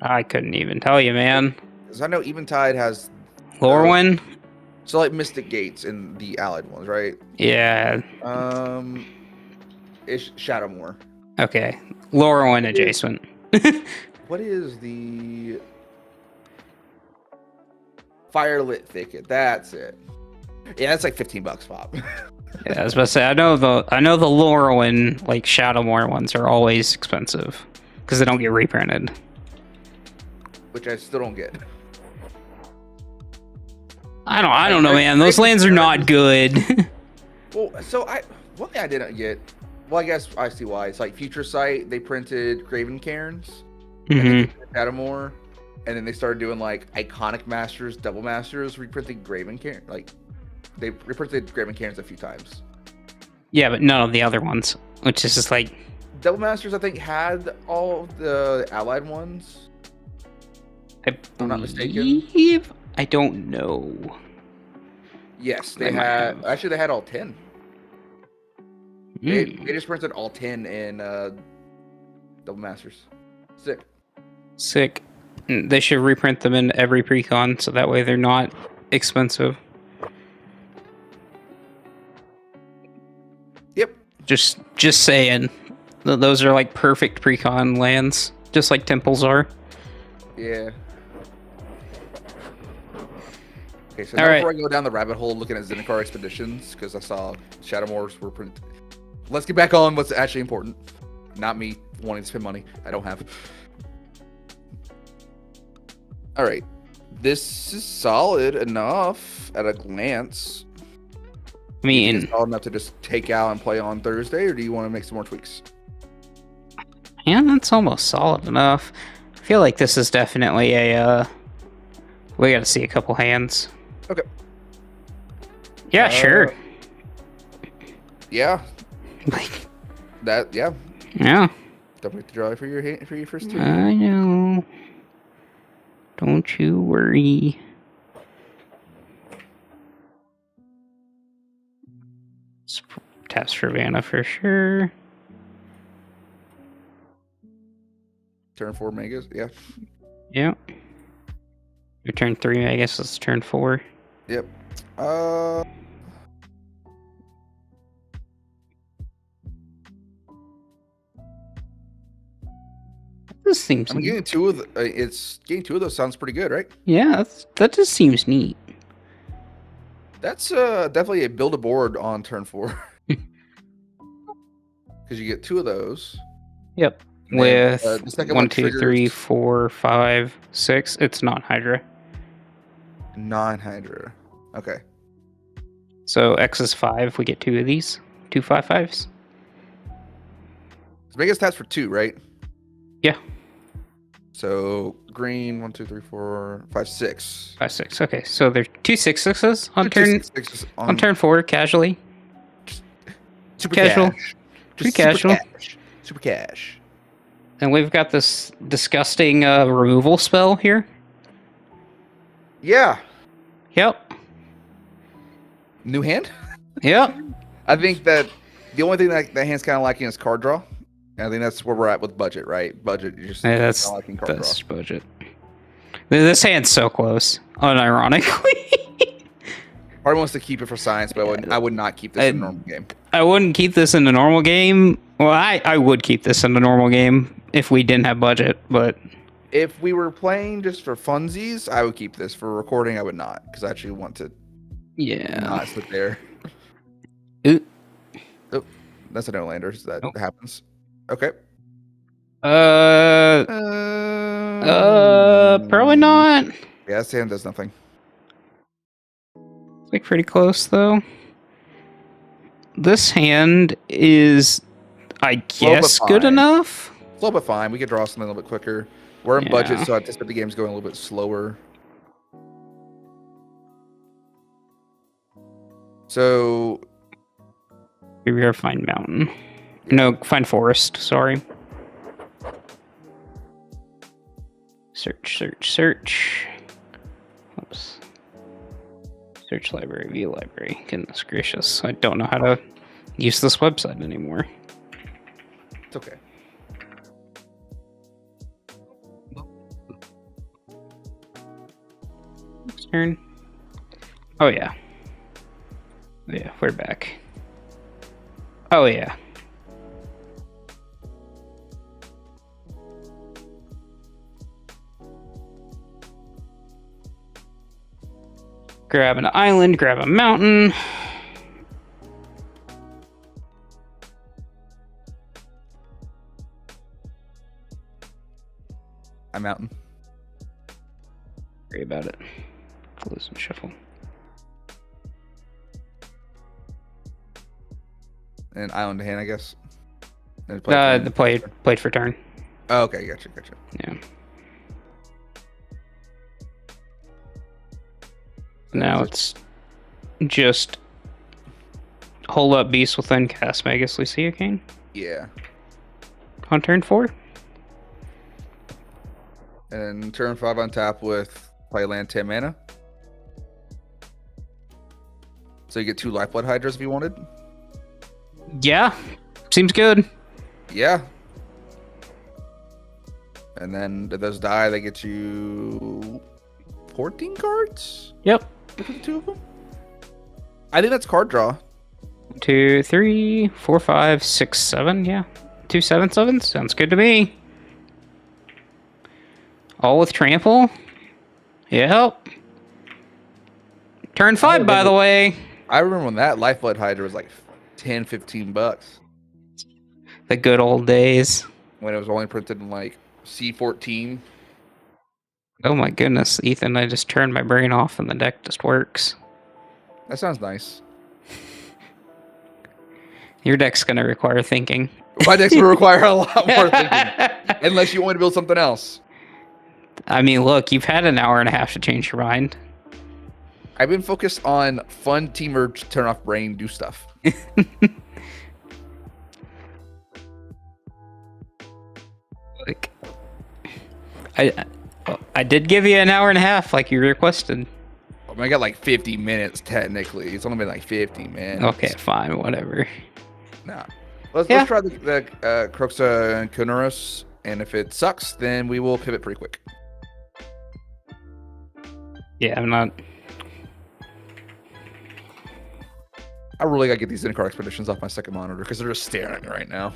I couldn't even tell you, man. Because I know Eventide has... Lorwyn? So like Mystic Gates in the Allied ones, right? Yeah. It's Shadowmoor. Okay. Lorwyn adjacent. What is the Firelit Thicket? That's it. Yeah, that's like $15 pop. Yeah, I was about to say, I know the Lorwyn, like Shadowmoor ones are always expensive because they don't get reprinted. Which I still don't get. I don't know, man. Those lands are not good. Well, so one thing I didn't get. Well, I guess I see why. It's like Future Sight. They printed Graven Cairns, and then Shadowmoor, and then they started doing like Iconic Masters, Double Masters, reprinting Graven Cairns. Like they reprinted Graven Cairns a few times. Yeah, but none of the other ones, which is just like Double Masters. I think had all of the Allied ones. I'm not mistaken. I don't know. Yes, they had. Actually, they had all 10. They just printed all 10 in Double Masters. Sick. They should reprint them in every precon, so that way they're not expensive. Yep. Just saying. Those are like perfect precon lands, just like temples are. Yeah. Okay, so now before I go down the rabbit hole looking at Zendikar expeditions, because I saw Shadowmoors were printed. Let's get back on what's actually important. Not me wanting to spend money. I don't have. All right. This is solid enough at a glance. I mean, solid enough to just take out and play on Thursday, or do you want to make some more tweaks? Yeah, that's almost solid enough. I feel like this is definitely a... we got to see a couple hands. Okay. Yeah, sure. Yeah. Like, Yeah. yeah, Don't forget to draw for your first turn. I know. Don't you worry. Taps for Vanna for sure. Turn 4 megas. Yeah. Yep. Your turn 3, I guess it's turn 4. Yep. This seems I'm getting neat. two of getting two of those sounds pretty good, right? Yeah, that just seems neat. That's definitely a build a board on turn 4. Because you get two of those. Yep. And then, With the second 1, one 2, 3, triggers 4, 5, 6. It's not Hydra. non-Hydra. Okay. So X is 5. We get 2 of these. 2 5/5s. So Vegas taps for 2, right? Yeah. So green 1, 2, 3, 4, 5, 6. 5, 6. Okay, so they're 2 6/6s on turn 6 on turn 4 casually. super casual. cash. Pretty Just super casual. cash. Super cash. And we've got this disgusting removal spell here. Yeah. Yep. New hand? Yep. I think that the only thing that hand's kind of lacking is card draw. And I think that's where we're at with budget, right? Budget, you're just Yeah, that's kinda lacking card best budget. This hand's so close, unironically. Part wants to keep it for science, but I would not keep this in a normal game. I wouldn't keep this in a normal game. Well, I would keep this in a normal game if we didn't have budget, but If we were playing just for funsies, I would keep this. For recording, I would not, because I actually want to yeah. not sit there. Ooh. Oh, that's a no-lander. So that happens. Okay. Probably not. Yeah, this hand does nothing. It's like pretty close though. This hand is, I guess, good fine. enough. It's a little bit fine. We could draw something a little bit quicker. We're in budget, so I anticipate the game's going a little bit slower. So Here we are. Find mountain. No, find forest. Sorry. Search, search, search. Oops. Search library, view library. Goodness gracious. I don't know how to use this website anymore. it's okay. Next turn. Oh, yeah. Yeah, we're back. Oh, yeah. Grab an island, grab a mountain. I'm mountain. Worry about it. Close and shuffle. And island to hand, I guess. And The played for turn. Oh, okay, gotcha. Yeah. Now it's just hold up beast within cast Magus Lucia Cane Yeah. on turn 4. And turn 5 on tap with play land 10 mana. So you get 2 Lifeblood Hydras if you wanted. Yeah, seems good. Yeah. And then if those die, they get you 14 cards? Yep. For the 2 of them? I think that's card draw. 2, 3, 4, 5, 6, 7. Yeah, 2 7/7s. Sounds good to me. All with trample. Yep. Turn 5, by the way. I remember when that Lifeblood Hydra was like 10, 15 bucks. The good old days. When it was only printed in like C14. Oh my goodness, Ethan, I just turned my brain off and the deck just works. That sounds nice. Your deck's gonna require thinking. My decks will require a lot more thinking. Unless you want to build something else. I mean, look, you've had an hour and a half to change your mind. I've been focused on fun team merge, turn off brain, do stuff. Like, I did give you an hour and a half, like you requested. I got like 50 minutes technically. It's only been like 50 minutes. Okay, fine, whatever. Nah. Let's try the Croxa and Kunoros, and if it sucks, then we will pivot pretty quick. Yeah, I'm not. I really gotta get these in-car expeditions off my second monitor because they're just staring at me right now.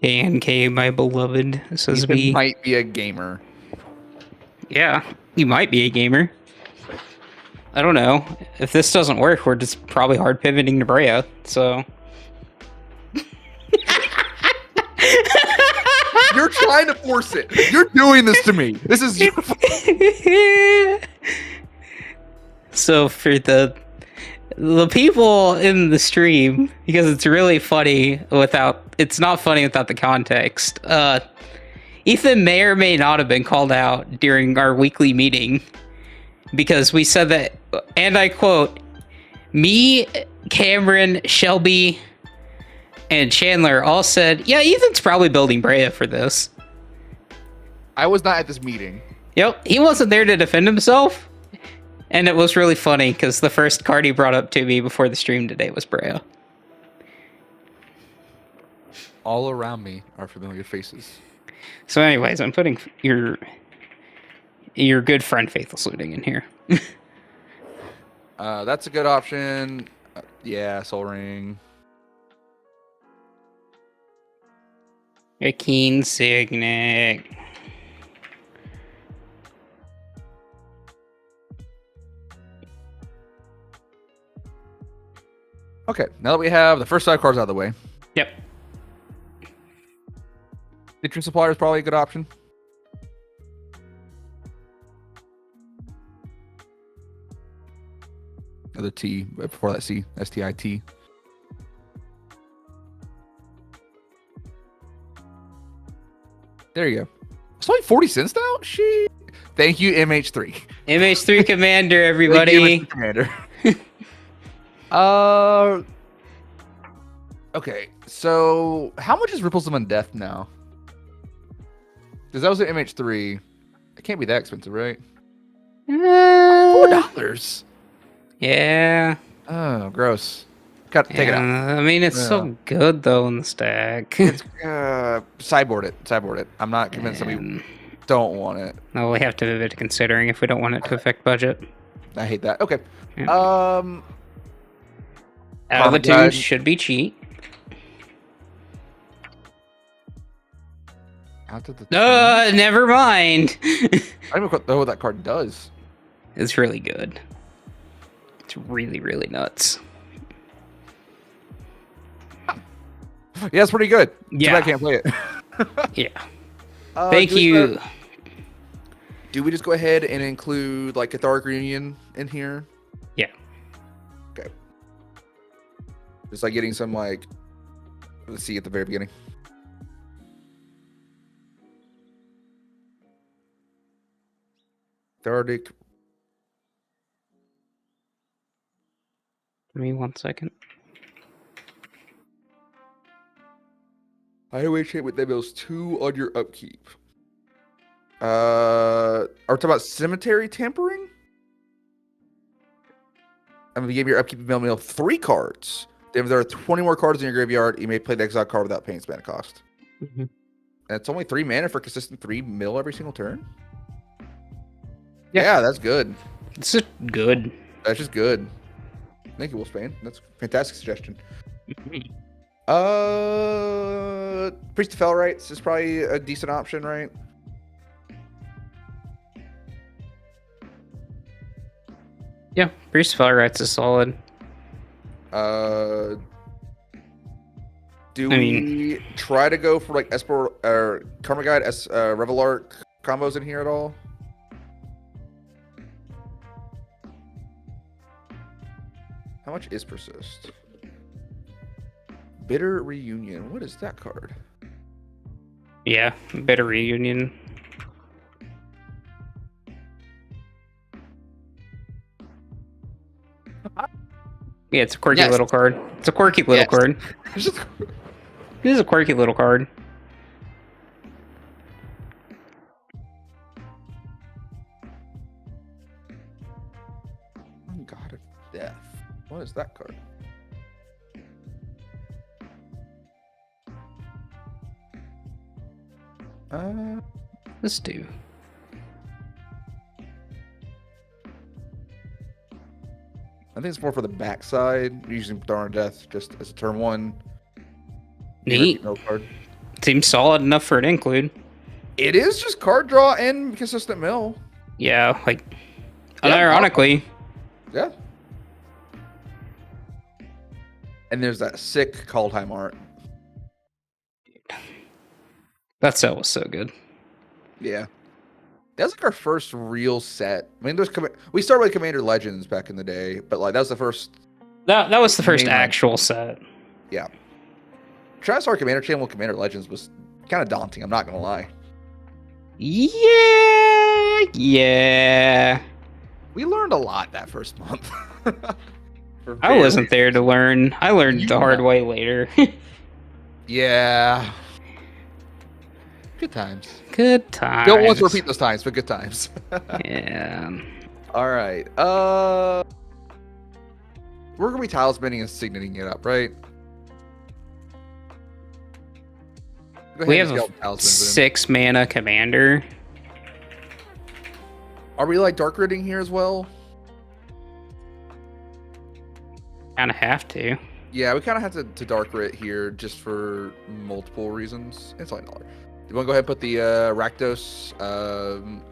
KNK, my beloved, says Ethan B. might be a gamer. Yeah, you might be a gamer. I don't know. If this doesn't work, we're just probably hard pivoting to Brea, so. You're trying to force it. You're doing this to me. This is your So for the people in the stream, because it's really funny it's not funny without the context. Ethan may or may not have been called out during our weekly meeting because we said that, and I quote, me, Cameron, Shelby, and Chandler all said, yeah, Ethan's probably building Brea for this. I was not at this meeting. Yep, he wasn't there to defend himself. And it was really funny because the first card he brought up to me before the stream today was Brea. All around me are familiar faces. So anyways, I'm putting your good friend Faithless Looting in here. That's a good option. Yeah, Soul Ring. A Keen Signet. Okay, now that we have the first side cards out of the way. Yep. Citrus Supplier is probably a good option. Another T, but before that C, STIT. There you go. It's only 40 cents now? Shit. Thank you, MH3. MH3 Commander, everybody. Thank you, MH3 Commander. Okay, so how much is Ripples of Undeath now? Because that was an MH3. It can't be that expensive, right? $4. Yeah. Oh, gross. Got to take it out. I mean, it's so good though in the stack. It's, sideboard it. Sideboard it. I'm not convinced that we don't want it. No, we have to be considering if we don't want it to affect budget. I hate that. Okay. Yeah. Altitude should be cheap. Never mind. I don't even know what that card does. It's really good. It's really, really nuts. Yeah, it's pretty good. Yeah. I can't play it. Yeah. Thank you. Do we just go ahead and include like Catharic Reunion in here? Yeah. Okay. Just like getting some like, let's see at the very beginning. Cathartic. Give me 1 second. Highway chain with levels 2 on your upkeep. Are we talking about cemetery tampering? I'm gonna give your upkeep mill 3 cards. Then if there are 20 more cards in your graveyard, you may play the exile card without paying its mana cost. Mm-hmm. And it's only 3 mana for consistent 3 mill every single turn. Yeah, yeah, that's good. It's just good. That's just good. Thank you, Wolfsbane. That's a fantastic suggestion. Mm-hmm. Priest of Felrights is probably a decent option, right? Yeah, Priest of Felrights is solid. Do we try to go for like Esper or Karma Guide, Revelark combos in here at all? How much is Persist? Bitter Reunion. What is that card? Yeah, Bitter Reunion. Yeah, it's a quirky Yes. little card. It's a quirky little Yes. card. It's just- This is a quirky little card. God of Death. What is that card? Let's do. I think it's more for the backside. Using Throne of Death just as a turn 1. Neat. No card. Seems solid enough for an include. It is just card draw and consistent mill. Yeah, like, Yeah, unironically. Yeah. And there's that sick Kaldheim art. That set was so good. Yeah. That was like our first real set. I mean, we started with Commander Legends back in the day, but like that was the first. That was the first Main actual set. Yeah. Trying to start Commander Channel with Commander Legends was kind of daunting. I'm not gonna lie. Yeah. We learned a lot that first month. I wasn't there to learn. I learned You the hard way later. Yeah. Good times. Good times. Don't want to repeat those times, but good times. Yeah. All right. We're gonna be talismaning and signating it up, right? Go We ahead have and a talismans in. 6 mana commander. Are we like dark ridding here as well? Kind of have to. Yeah, we kind of have to dark rit here just for multiple reasons. It's like $1. You want to go ahead and put the Rakdos,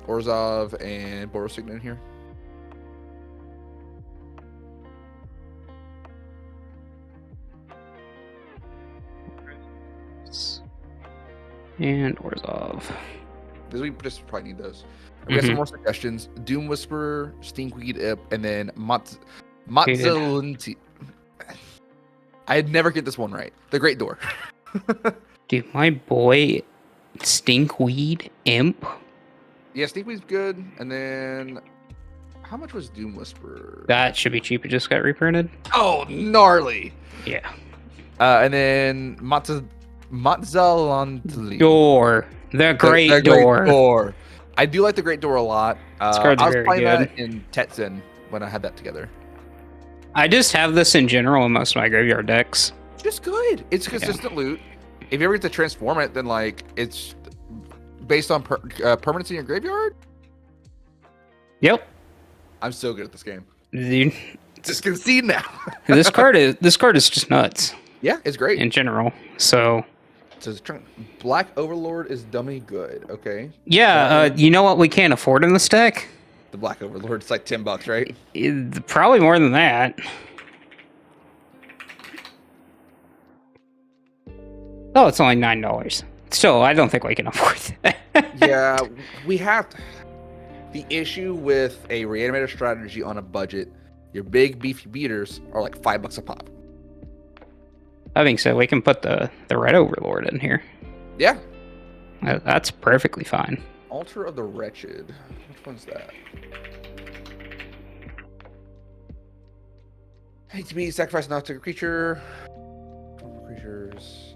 Orzhov, and Boros Signet in here? And Orzhov. Because we just probably need those. We have some more suggestions. Doom Whisperer, Stinkweed Imp, and then Matzalinti. I'd never get this one right. The Great Door. Dude, my boy Stinkweed Imp. Yeah, Stinkweed's good. And then, how much was Doom Whisperer? That should be cheap. It just got reprinted. Oh, gnarly. Yeah. And then Matzalantli. Door. The Great Door. Door. I do like the Great Door a lot. This card's I was very playing good. that in Tetsun when I had that together. I just have this in general in most of my graveyard decks. Just good. It's consistent loot. If you ever get to transform it, then like it's based on permanency in your graveyard. Yep. I'm so good at this game. Dude, Just concede now. this card is just nuts Yeah, it's great. in general. So So Black Overlord is dummy good. Okay. yeah, you know what we can't afford in this deck? The Black Overlord. It's like $10, right? Probably more than that. Oh, it's only $9. Still, I don't think we can afford that. Yeah, we have to. The issue with a reanimator strategy on a budget, your big beefy beaters are like $5 a pop. I think so. We can put the Red Overlord in here. Yeah. That's perfectly fine. Altar of the Wretched. Which one's that? Hate to be sacrificed not to a creature. Creatures.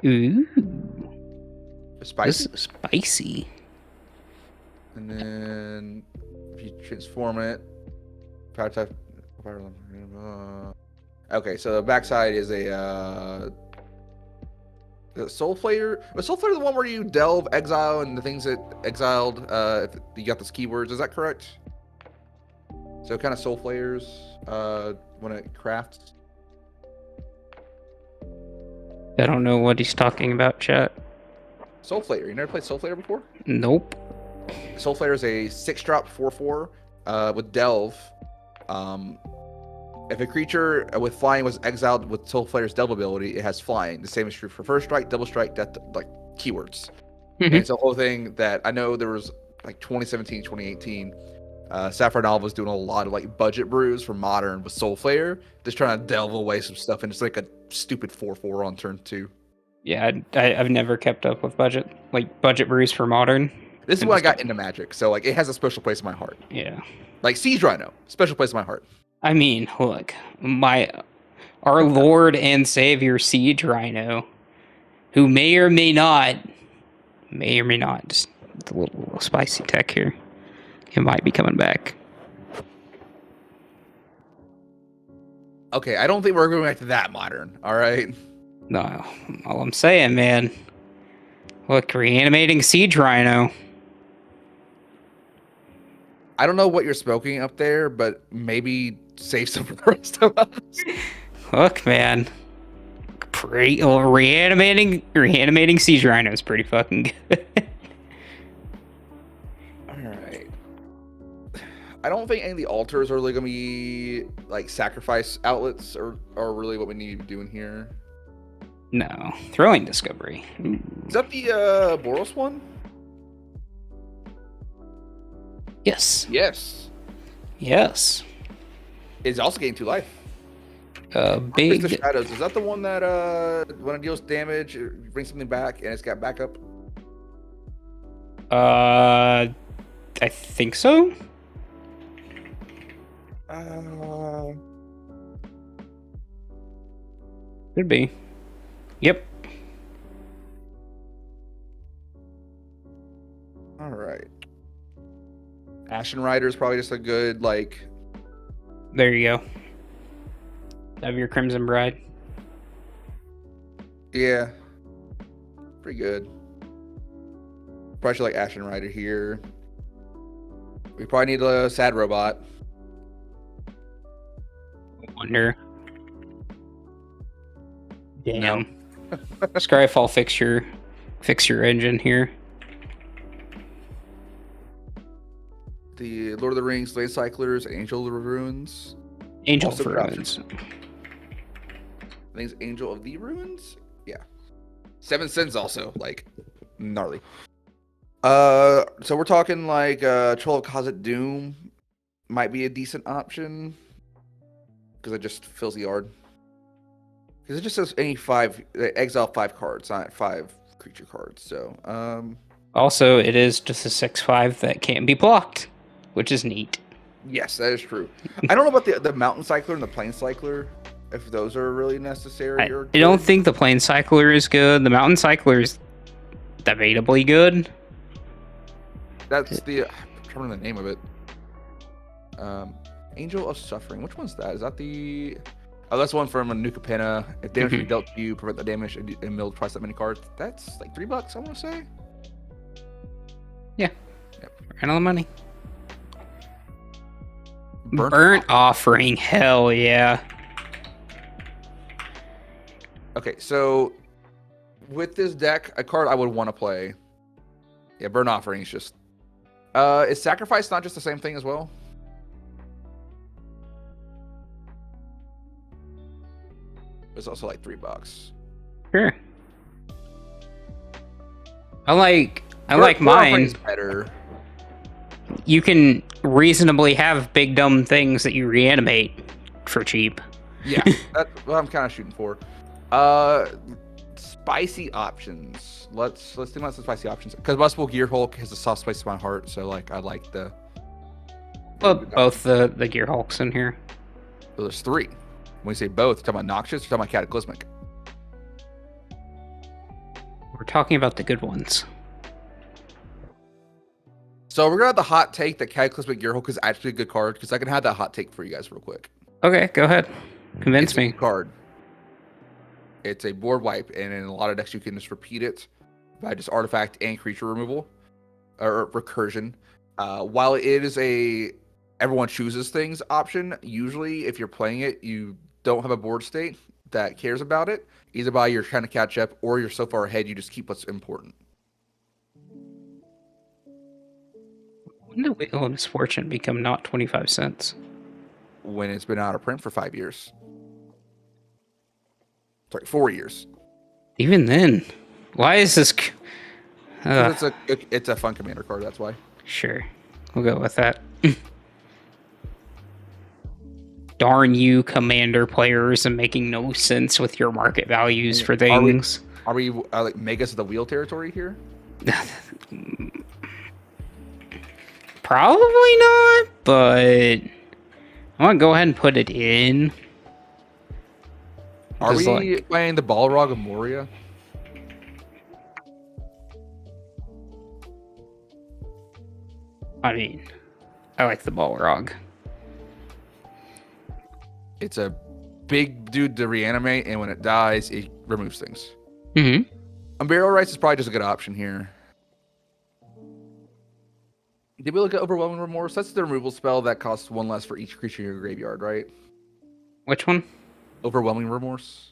Ooh, Spicy. this is spicy. And then if you transform it, power type. Okay, so the backside is a Soul Flater. Was Soul Flater the one where you delve, exile, and the things that exiled? If you got those keywords, is that correct? So kind of Soul Flayers when it crafts. I don't know what he's talking about, chat. Soul Flater. You never played Soul Flater before? Nope. Soul Flater is a 6-drop 4/4 with delve. If a creature with flying was exiled with Soul Flater's delve ability, it has flying. The same is true for first strike, double strike, death, like keywords. And it's a whole thing that I know there was like 2017, 2018. Saffron Olive was doing a lot of like budget brews for Modern with Soulflare, just trying to delve away some stuff, and it's like a stupid 4/4 on turn 2. Yeah, I've never kept up with budget brews for Modern. This is when I got into Magic, so like it has a special place in my heart. Yeah. Like Siege Rhino, special place in my heart. I mean, look, our Lord and Savior Siege Rhino, who may or may not, just a little spicy tech here. It might be coming back. Okay, I don't think we're going back to that Modern. All right. No, all I'm saying, man. Look, reanimating Siege Rhino. I don't know what you're smoking up there, but maybe save some for the rest of us. Look, man. Reanimating Siege Rhino is pretty fucking good. Alright. I don't think any of the altars are really going to be like sacrifice outlets or really what we need to be doing here. No. Throwing Discovery. Ooh. Is that the Boros one? Yes. Yes. Yes. It's also getting 2 life. Big. The Shadows. Is that the one that when it deals damage, it brings something back and it's got backup? I think so. Could be. Yep. All right. Ashen Rider is probably just a good like. There you go. Have your Crimson Bride. Yeah. Pretty good. Probably should like Ashen Rider here. We probably need a Sad Robot. Wonder. Damn. Scryfall, fix your engine here. The Lord of the Rings, Blade Cyclers, Angel of the Ruins. Angel of the Ruins. I think it's Angel of the Ruins. Yeah. 7 Sins also like gnarly. So we're talking like Troll of Cosset Doom might be a decent option because it just fills the yard. Because it just says any 5 exile 5 cards, not 5 creature cards. So also it is just a 6/5 that can't be blocked, which is neat. Yes, that is true. I don't know about the Mountain Cycler and the Plain Cycler, if those are really necessary. I don't think the Plain Cycler is good. The Mountain Cycler is debatably good. That's the I'm trying to remember the name of it. Angel of Suffering. Which one's that? Is that the? Oh, that's one from a Nuka Penna. If damage is dealt to you, prevent the damage and mill twice that many cards. That's like $3, I want to say. Yeah. Yep. Right on the money. Burnt Offering. Hell yeah. Okay, so with this deck, a card I would want to play. Yeah, Burnt Offering is just. Is Sacrifice not just the same thing as well? It's also like $3. Sure. I like mine. Better. You can reasonably have big dumb things that you reanimate for cheap. Yeah, that's what I'm kind of shooting for. Spicy options. Let's think about some spicy options because Multiple Gear Hulk has a soft space in my heart. So like I like the. Well, both the Gear Hulks in here. Well, there's 3. When we say both, you're talking about Noxious, you're talking about Cataclysmic. We're talking about the good ones. So we're gonna have the hot take that Cataclysmic Gear Hulk is actually a good card because I can have that hot take for you guys real quick. Okay, go ahead. Convince It's me. a good card. It's a board wipe, and in a lot of decks you can just repeat it by just artifact and creature removal or recursion. While it is everyone chooses things option, usually if you're playing it, you don't have a board state that cares about it. Either by you're trying to catch up or you're so far ahead you just keep what's important. When did Wheel of Misfortune become not 25 cents? When it's been out of print for 5 years. Sorry, 4 years. Even then, why is this? It's a fun commander card. That's why. Sure, we'll go with that. darn you, commander players, and making no sense with your market values for Are we things. like Megas of the Wheel territory here? Probably not, but I want to go ahead and put it in. Are Just we like, playing the Balrog of Moria? I mean, I like the Balrog. It's a big dude to reanimate, and when it dies, it removes things. Mm-hmm. Burial Rites is probably just a good option here. Did we look at Overwhelming Remorse? That's the removal spell that costs 1 less for each creature in your graveyard, right? Which one? Overwhelming Remorse.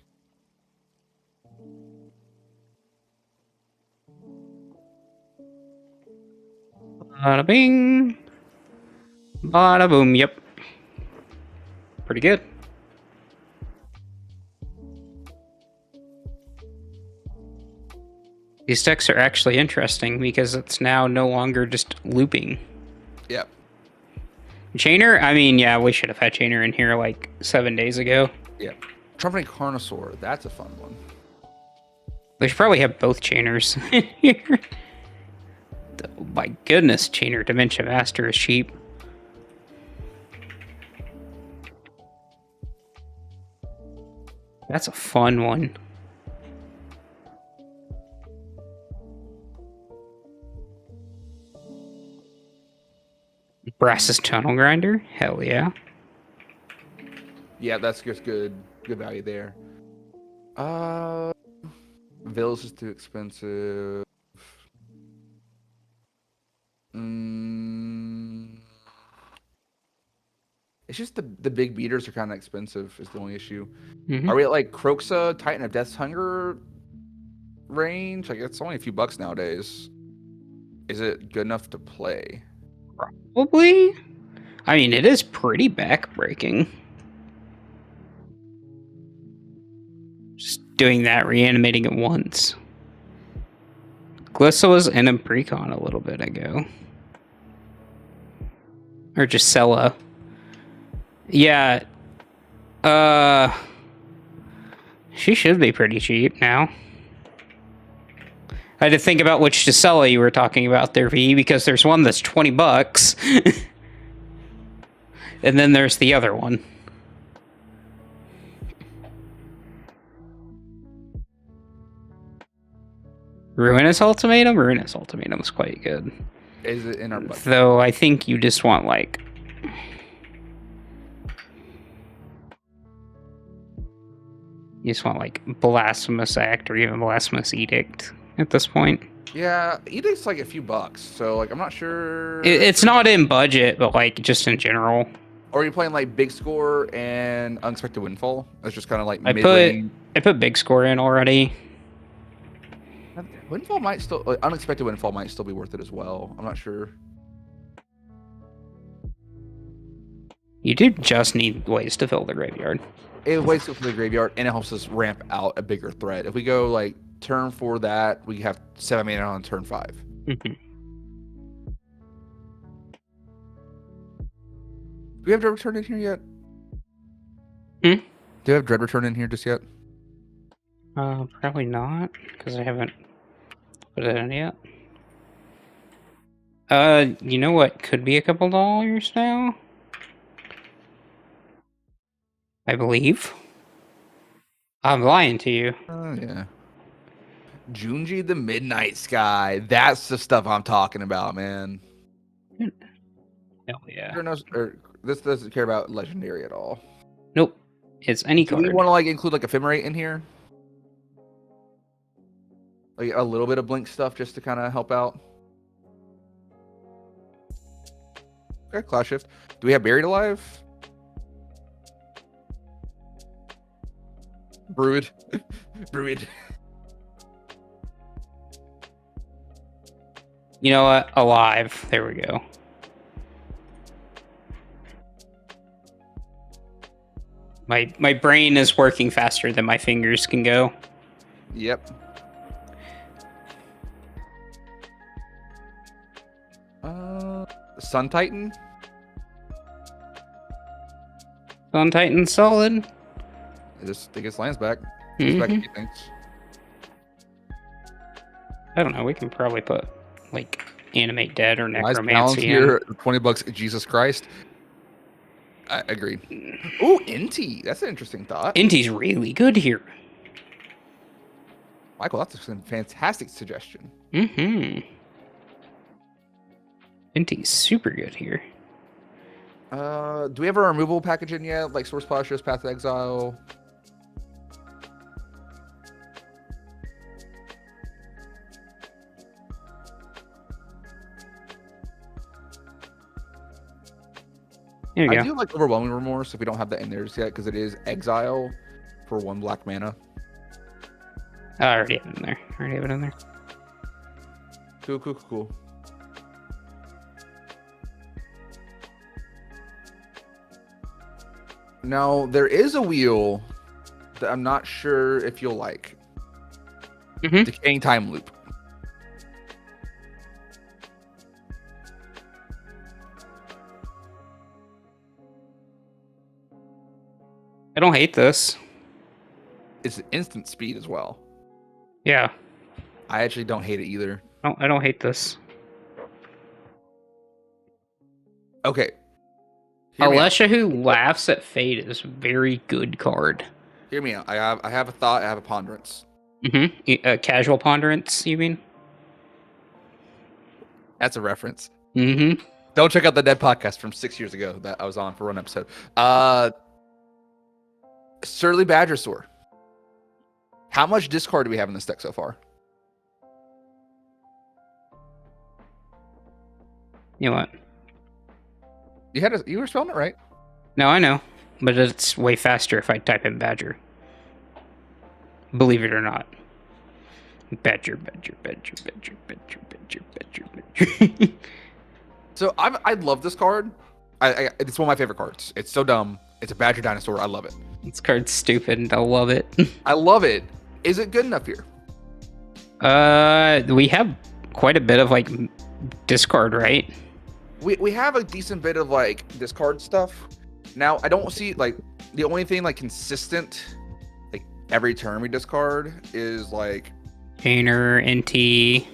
Bada bing. Bada boom. Yep. Pretty good. These decks are actually interesting because it's now no longer just looping. Yep. Chainer? I mean, yeah, we should have had Chainer in here like 7 days ago. Yep. Trumpeting Carnosaur. That's a fun one. They should probably have both Chainers in here. Oh, my goodness, Chainer Dementia Master is cheap. That's a fun one. Brass's Tunnel Grinder? Hell yeah. Yeah, that's just good value there. Villas is too expensive. It's just the big beaters are kind of expensive is the only issue. Mm-hmm. Are we at like Croxa, Titan of Death's Hunger range? Like it's only a few bucks nowadays. Is it good enough to play? Probably. I mean, it is pretty backbreaking. Just doing that, reanimating it once. Glissa was in a precon a little bit ago. Or just Sella. Yeah. She should be pretty cheap now. I had to think about which Gisela you were talking about there, V, because there's one that's 20 bucks. And then there's the other one. Ruinous Ultimatum? Ruinous Ultimatum is quite good. Is it in our budget? Though I think you just want, like... You just want, like, Blasphemous Act or even Blasphemous Edict at this point. Yeah, Edict's like a few bucks, so like I'm not sure. It's not in budget, but like just in general. Or are you playing like Big Score and Unexpected Windfall? That's just kind of like I mid-range. put Big Score in already. Windfall might still, like, Unexpected Windfall might still be worth it as well. I'm not sure. You do just need ways to fill the graveyard. It waits for the graveyard and it helps us ramp out a bigger threat. If we go like turn 4 that, we have 7 mana on turn 5. Mm-hmm. Do we have Dread Return in here yet? Hmm? Do we have Dread Return in here just yet? Probably not, because I haven't put it in yet. You know what could be a couple dollars now? I believe. I'm lying to you. Oh, yeah. Junji the Midnight Sky. That's the stuff I'm talking about, man. Hell yeah. This doesn't care about Legendary at all. Nope. It's any Do card. we want to like include like Ephemerate in here? Like a little bit of Blink stuff just to kind of help out? Okay, Clash Shift. Do we have Buried Alive? Brewed. Brewed. You know what? Alive. There we go. My brain is working faster than my fingers can go. Yep. Sun Titan. On Titan solid. I just think it's lands back. It's back a few things. I don't know. We can probably put like Animate Dead or Nice balance Necromancy in. here. $20. Jesus Christ. I agree. Ooh, Inti. That's an interesting thought. Inti's really good here. Michael, that's a fantastic suggestion. Inti's super good here. Do we have a removal package in yet? Like Source Plashers, Path to Exile? There you I go. do like Overwhelming Remorse if we don't have that in there just yet, because it is Exile for 1 black mana. I already have it in there. Already have it in there. Cool. Now, there is a wheel that I'm not sure if you'll like. Decaying Time Loop. I don't hate this. It's instant speed as well. Yeah. I actually don't hate it either. I don't hate this. Okay. Hear me out. Alesha Who Laughs at Fate is a very good card. Hear me out. I have a thought. I have a ponderance. Casual Ponderance, you mean? That's a reference. Mm-hmm. Don't check out the Dead podcast from 6 years ago that I was on for one episode. Surly Badgersaur. How much discard do we have in this deck so far? You know what? You were spelling it right. No, I know. But it's way faster if I type in Badger. Believe it or not. Badger. So I love this card. It's one of my favorite cards. It's so dumb. It's a Badger Dinosaur. I love it. This card's stupid and I love it. I love it. Is it good enough here? We have quite a bit of like discard, right? We have a decent bit of like discard stuff. Now I don't see like the only thing like consistent like every turn we discard is like Painter, NT.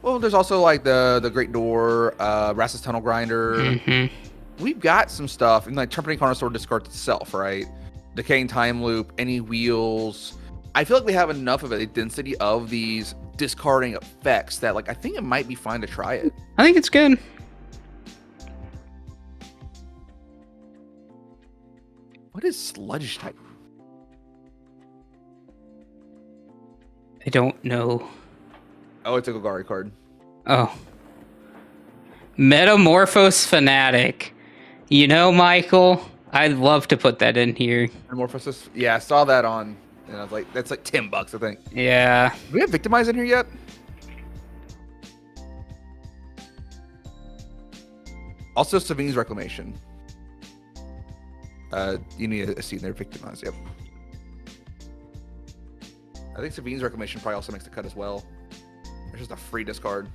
Well, there's also like the Great Door, Rassus Tunnel Grinder. We've got some stuff, and like Trumpeting Connoisseur discards itself, right? Decaying Time Loop, any wheels. I feel like we have enough of a density of these discarding effects that like I think it might be fine to try it. I think it's good. What is Sludge type? I don't know. Oh, it's a Golgari card. Oh. Metamorphose Fanatic. You know, Michael, I'd love to put that in here. Metamorphosis. Yeah, I saw that on, and I was like, that's like $10, I think. Yeah. Do we have Victimize in here yet? Also, Savine's Reclamation. You need a seat in there, Victimize, yep. I think Savine's Reclamation probably also makes the cut as well. It's just a free discard.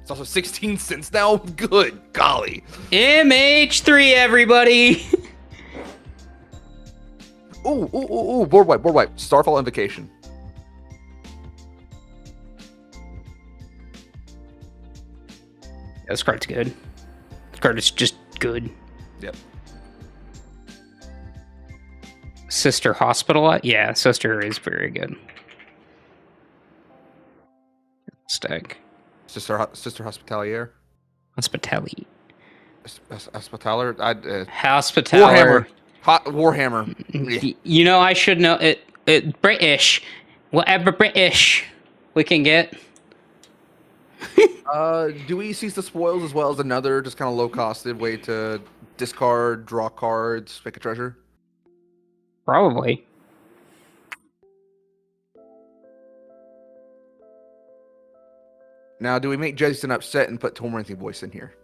It's also 16 cents now. Good golly. MH3, everybody. Ooh. Board wipe. Starfall Invocation. Yeah, this card's good. This card is just good. Yep. Sister Hospital. Yeah, Sister is very good. Stack. Sister Hospitalier. Hospitality. Hospitaler. Hospitaler. Warhammer. You know, I should know it. British. Whatever British we can get. Do we seize the spoils as well as another just kind of low-costed way to discard, draw cards, make a treasure? Probably. Now, do we make Jason upset and put Tormenting Voice in here?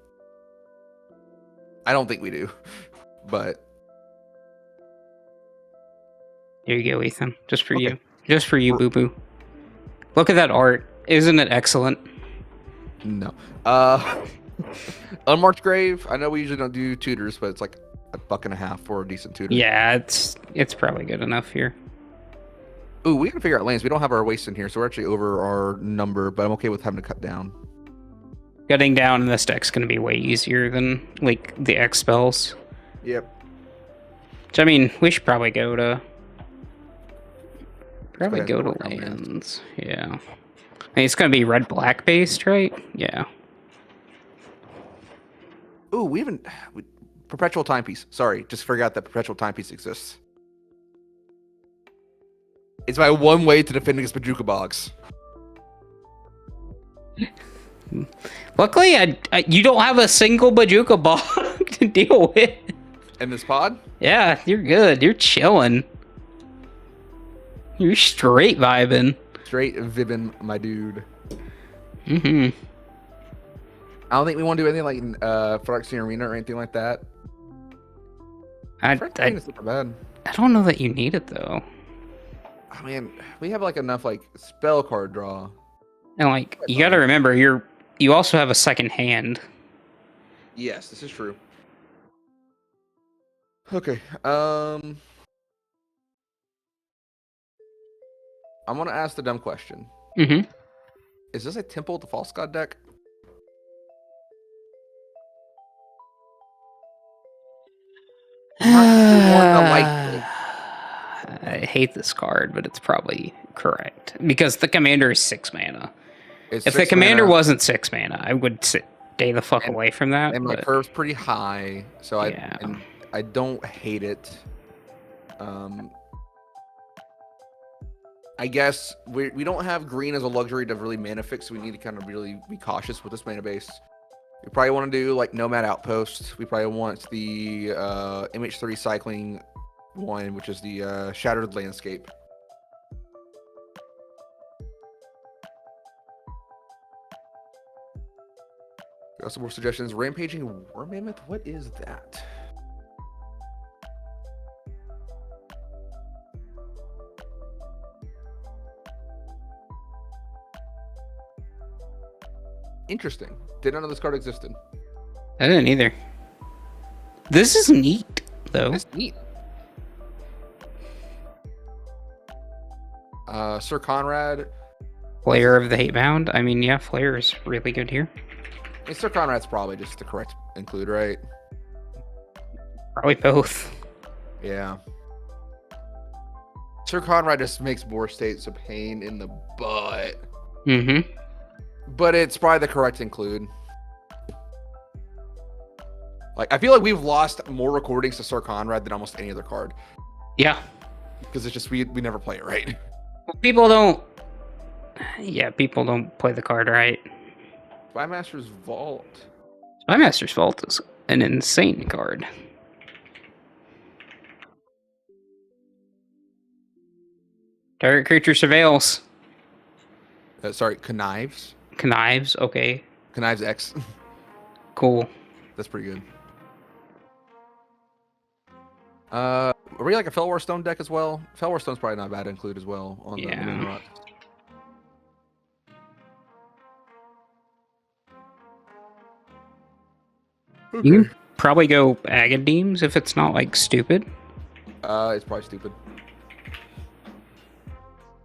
I don't think we do, but... Here you go, Ethan. Just for you. Just for you, boo-boo. Look at that art. Isn't it excellent? No. Unmarked Grave. I know we usually don't do tutors, but it's like $1.50 for a decent tutor. Yeah, it's probably good enough here. Ooh, we can figure out lanes. We don't have our waste in here, so we're actually over our number, but I'm okay with having to cut down. Cutting down in this deck's going to be way easier than, like, the X spells. Yep. Which, I mean, we should probably go to... Probably go to lands. Yeah. I mean, it's going to be red-black based, right? Yeah. Ooh, Perpetual Timepiece. Sorry, just forgot that Perpetual Timepiece exists. It's my one way to defend against Bajuka Bogs. Luckily, you don't have a single Bajuka Bog to deal with. In this pod? Yeah, you're good. You're chilling. You're straight vibing. Straight vibbing, my dude. Mm-hmm. I don't think we want to do anything like Phyrexian Arena or anything like that. It's not bad. I don't know that you need it, though. I mean, we have like enough like spell card draw. And like, you gotta remember, you also have a second hand. Yes, this is true. Okay. I'm gonna ask the dumb question. Mm-hmm. Is this a Temple of the False God deck? I hate this card, but it's probably correct because the commander is 6 mana. If the commander wasn't 6 mana, I would stay the fuck away from that. And my curve's pretty high, so I don't hate it. I guess we don't have green as a luxury to really mana fix, so we need to kind of really be cautious with this mana base. We probably want to do like Nomad Outpost. We probably want the MH3 cycling one, which is the Shattered Landscape. Got some more suggestions. Rampaging War Mammoth? What is that? Interesting. Did not know this card existed. I didn't either. This is neat, though. That's neat. Sir Conrad. Flayer of the Hatebound. I mean, yeah, Flayer is really good here. I mean, Sir Conrad's probably just the correct include, right? Probably both. Yeah. Sir Conrad just makes more states a pain in the butt. Mm-hmm. But it's probably the correct include. Like, I feel like we've lost more recordings to Sir Conrad than almost any other card. Yeah. Because it's just, we never play it right. People don't... Yeah, people don't play the card right. Spymaster's Vault. Spymaster's Vault is an insane card. Target creature surveils. Sorry, Connives. Connives, okay. Connives X. Cool. That's pretty good. Are we like a Felwar Stone deck as well? Felwar Stone's probably not bad to include as well on the Moon Rocks. Okay. You can probably go Agadeems if it's not like stupid. It's probably stupid.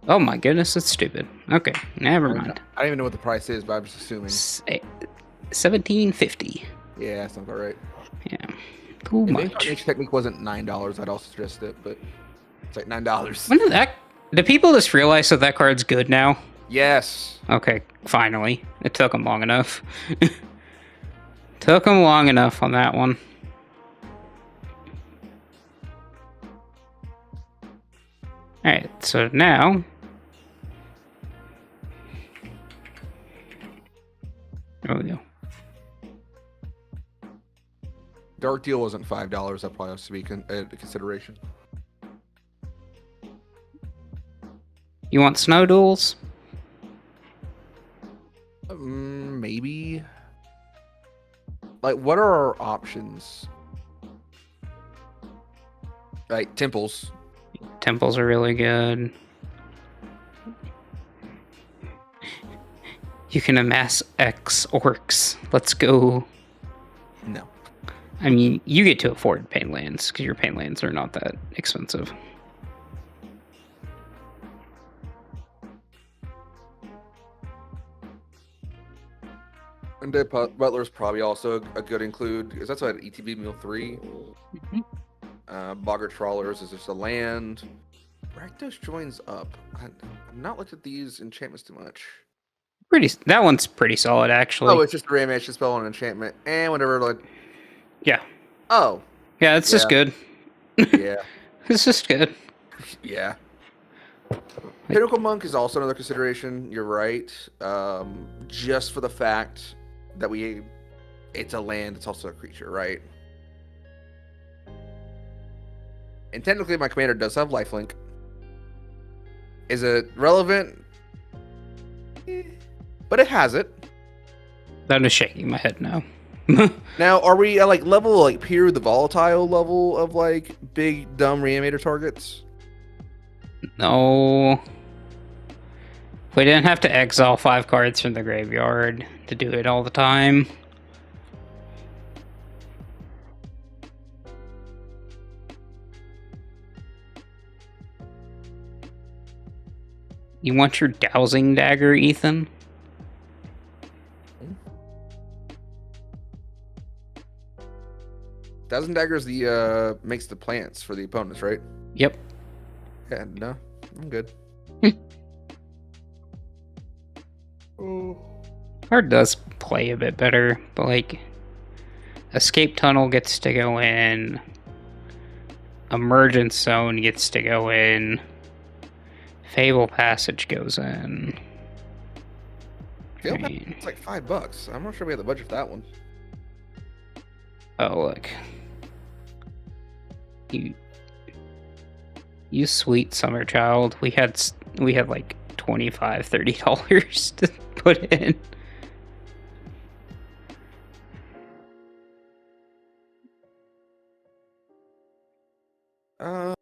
Oh my goodness, it's stupid. Okay, never mind. I don't even know what the price is, but I'm just assuming. $17.50. Yeah, that sounds about right. Yeah, too if much. If technique wasn't $9, I'd also suggest it, but it's like $9. When did that? Do people just realize that card's good now? Yes. Okay, finally. It took them long enough. Took them long enough on that one. Alright, so now... There we go. Dark Deal wasn't $5. That probably has to be a consideration. You want Snow Duels? Maybe. Like, what are our options? Like, Temples. Temples are really good. You can amass X orcs. Let's go. No. I mean, you get to afford pain lands because your pain lands are not that expensive. And Dead Butler's probably also a good include, because that's what ETB Meal 3. Boggart Trawlers is just a land. Rakdos joins up. I've not looked at these enchantments too much. That one's pretty solid, actually. Oh, it's just a reanimation spell on an enchantment. And whatever, like... Yeah. Oh. Yeah, it's just good. Yeah. It's just good. Yeah. Pinnacle Monk is also another consideration. You're right. Just for the fact that it's a land, it's also a creature, right? And technically, my commander does have lifelink. Is it relevant? But it has it. I'm just shaking my head now. Now, are we at like level like pure the volatile level of like big dumb reanimator targets? No. We didn't have to exile 5 cards from the graveyard to do it all the time. You want your dowsing dagger, Ethan? Dowsing Dagger is the makes the plants for the opponents, right? Yep. Yeah, no, I'm good. Card does play a bit better, but like Escape Tunnel gets to go in, Emergence Zone gets to go in, Fable Passage goes in. It's like $5. I'm not sure we have the budget for that one. Oh look, you sweet summer child. We had like $25-$30 to put in. I'm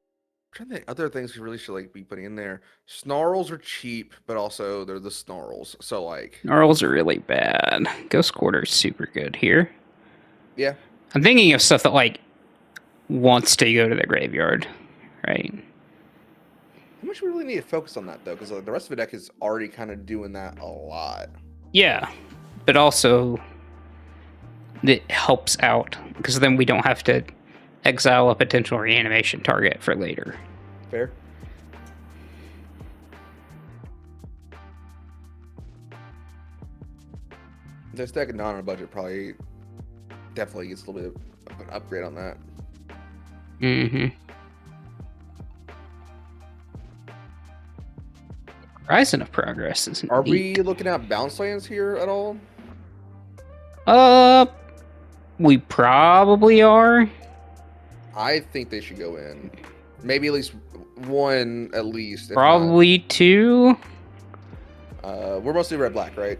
trying to think other things we really should like be putting in there. Snarls are cheap, but also they're the snarls. So like Gnarls are really bad. Ghost Quarter's super good here. yeah. I'm thinking of stuff that like wants to go to the graveyard, right? How much we really need to focus on that though, because like, the rest of the deck is already kind of doing that a lot. Yeah, but also it helps out because then we don't have to exile a potential reanimation target for later. Fair. This deck not on a budget probably definitely gets a little bit of an upgrade on that. Mm-hmm. Horizon of Progress is Are neat. we looking at bounce lands here at all? We probably are. I think they should go in. Maybe at least one, at least. Probably 2. We're mostly red black, right?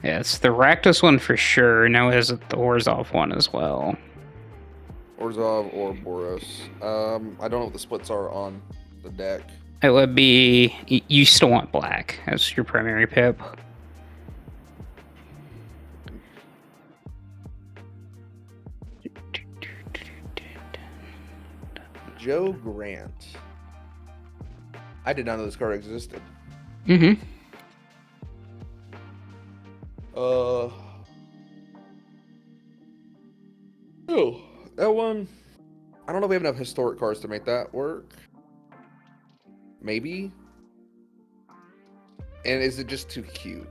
Yeah, it's the Rakdos one for sure. Now is it the Orzhov one as well? Orzhov or Boros. I don't know what the splits are on the deck. It would be... You still want black as your primary pip. Joe Grant. I did not know this card existed. Mm-hmm. Oh, that one. I don't know if we have enough historic cards to make that work. Maybe. And is it just too cute?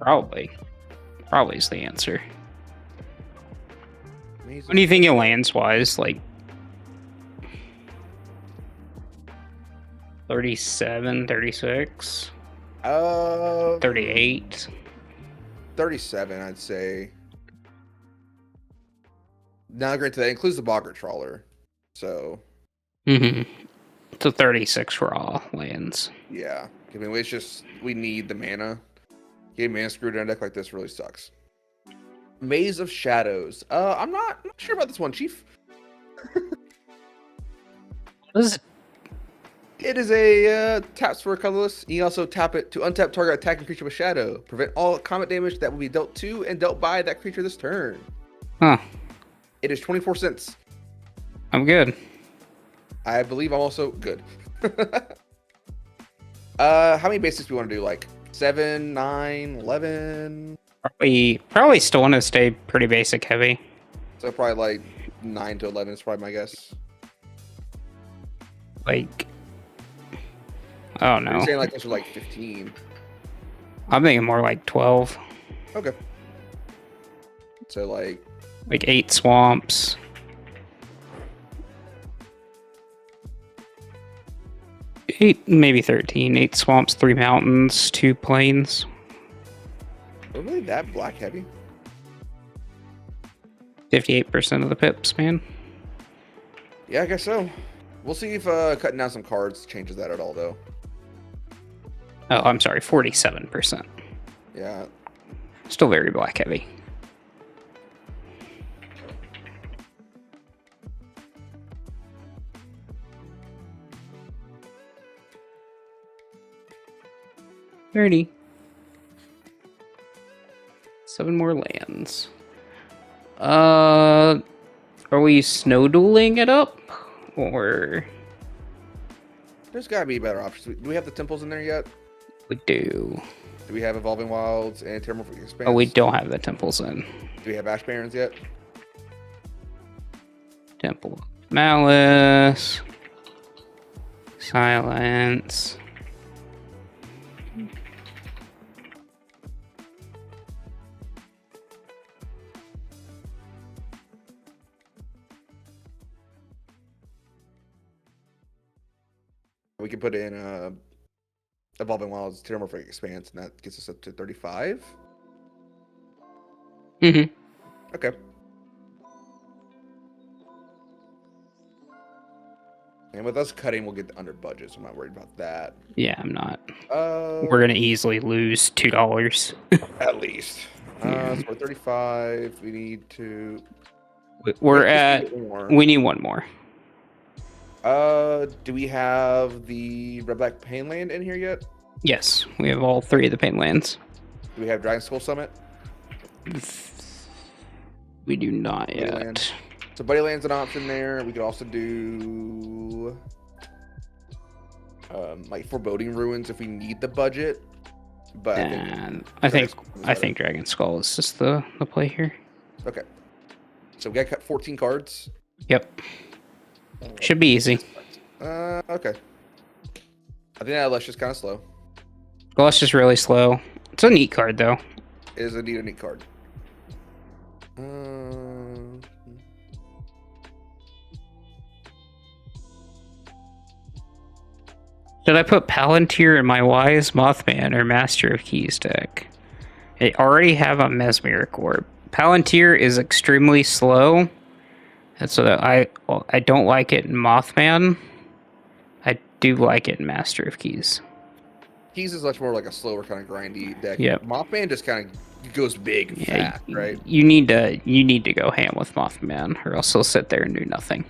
Probably. Probably is the answer. Amazing. What do you think it lands wise? Like 37, 36, 38. 37, I'd say. Now, granted, that includes the Boggart Trawler. So. Mm-hmm. So 36 raw lands. Yeah. I mean, it's just, we need the mana. Getting mana screwed in a deck like this really sucks. Maze of Shadows. I'm not sure about this one, Chief. This is It is a taps for a colorless. You can also tap it to untap target attacking creature with shadow. Prevent all combat damage that will be dealt to and dealt by that creature this turn. huh. It is 24 cents. I'm good. I believe I'm also good. How many basics do we want to do? Like 7, 9, 11? Probably still want to stay pretty basic heavy. So probably like 9 to 11 is probably my guess. Like, oh You're no. saying like this are like 15. I'm thinking more like 12. Okay. So like Like 8 swamps. 8, maybe 13. 8 swamps, 3 mountains, 2 plains. we're really that black heavy. 58% of the pips, man. Yeah, I guess so. We'll see if cutting down some cards changes that at all, though. Oh, I'm sorry, 47%. Yeah. Still very black heavy. $30. 7 more lands. Are we snow dueling it up? Or There's got to be better options. Do we have the temples in there yet? we do? Do we have Evolving Wilds and Terramorphic Expanse? Oh, we don't have the temples in. Do we have Ash Barrens yet? Temple of Malice. Silence. We can put in Evolving Wilds, Terramorphic Expanse, and that gets us up to 35. Mm-hmm. Okay. And with us cutting, we'll get under budget, so I'm not worried about that. Yeah, I'm not. We're We're gonna easily lose $2. at least. Yeah. So we're 35. We need to. We're let's at. just do one more. We need one more. Do we have the Redback Painland in here yet? Yes, we have all 3 of the pain lands. Do we have Dragon Skull Summit? We do not Buddyland. yet. So Buddyland's an option there. We could also do like Foreboding Ruins if we need the budget. But And I think Dragon Skull is just the play here. okay. So we got to cut 14 cards. Yep. Should be easy. Okay. I think that list is kind of slow. Glush is really slow. It's a neat card though. It is indeed a neat card. Should I put Palantir in my Wise Mothman or Master of Keys deck? I already have a Mesmeric Orb. Palantir is extremely slow. And so I don't like it in Mothman. I do like it in Master of Keys. Keys is much more like a slower kind of grindy deck. Yep. Mothman just kind of goes big and fast, right? You need to go ham with Mothman, or else he'll sit there and do nothing.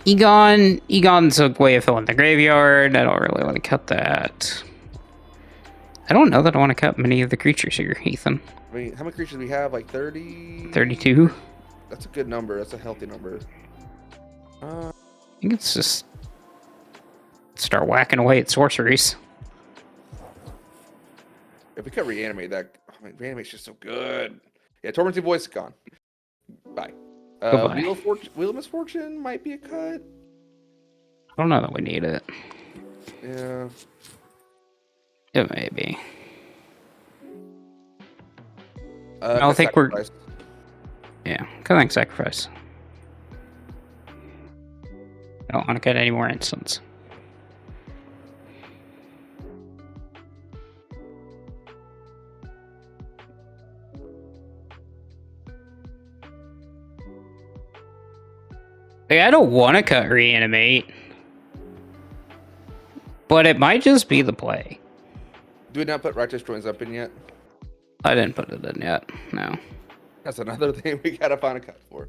Egon's a way of filling the graveyard. I don't really want to cut that. I don't know that I want to cut many of the creatures here, Ethan. I mean, how many creatures do we have? Like 30? 32? That's a good number. That's a healthy number. I think it's just start whacking away at sorceries. If we cut Reanimate, Reanimate's just so good. Yeah, Tormented Voice is gone. Bye. Goodbye. Wheel of Misfortune might be a cut. I don't know that we need it. Yeah. It may be. I don't think we're... Yeah, cutting Sacrifice. I don't want to cut any more instants. Like, I don't want to cut Reanimate, but it might just be the play. Do we not put Righteous Joins up in yet? I didn't put it in yet, no. That's another thing we gotta find a cut for.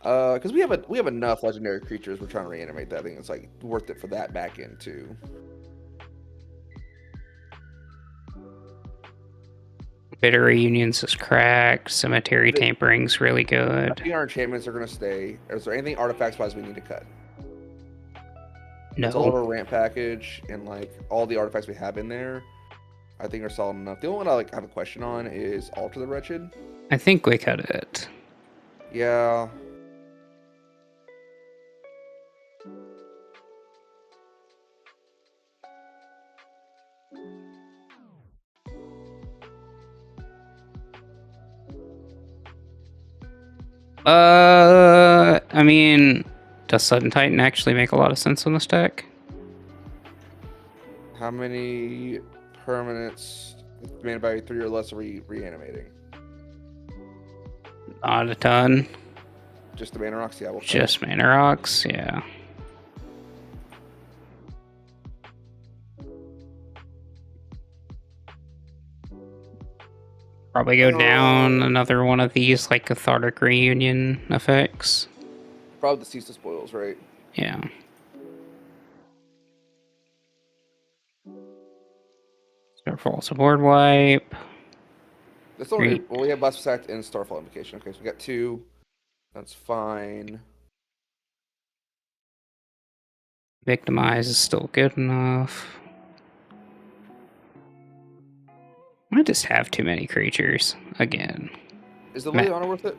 Because we have enough legendary creatures. We're trying to reanimate that. I think it's like worth it for that back end too. Bitter Reunions is cracked. Cemetery Tampering's really I good. think our enchantments are gonna stay. Is there anything artifacts wise we need to cut? It's all of No. our ramp package and like all the artifacts we have in there. I think are solid enough. The only one I like have a question on is Alter the Wretched. I think we cut it. Yeah. I mean, does Sudden Titan actually make a lot of sense on this deck? How many permanents with mana value 3 or less are we reanimating? Not a ton. Just the mana rocks? Yeah, we'll cut. Just mana rocks, yeah. Probably go down another one of these, like Cathartic Reunion effects. Probably the Cease the Spoils, right? Yeah. Starfall support wipe. That's only well, we have Blast Sacked and Starfall Invocation. Okay, so we got 2. That's fine. Victimize is still good enough. I just have too many creatures again. Is the Lily Honor worth it?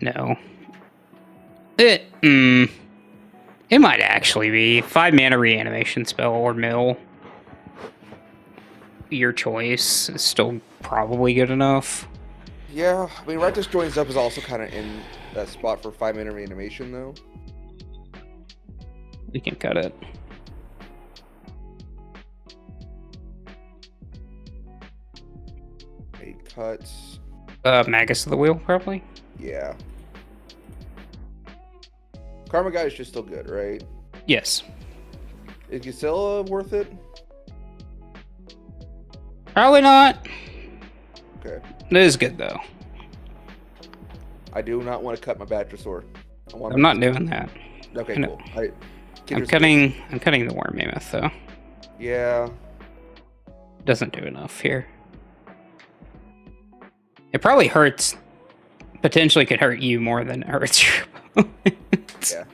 No. It might actually be 5 mana reanimation spell or mill. Your choice is still probably good enough. Yeah, I mean, Righteous Joins Up is also kind of in that spot for 5 mana reanimation, though. We can cut it. Cuts. Magus of the Wheel, probably. Yeah. Karma Guy is just still good, right? Yes. Is Gisela worth it? Probably not. Okay. It is good though. I do not want to cut my Batrasaur. I'm not doing that. Okay, I cool. I'm cutting the War Mammoth though. Yeah. Doesn't do enough here. It probably hurts. Potentially could hurt you more than it hurts your opponent. Yeah.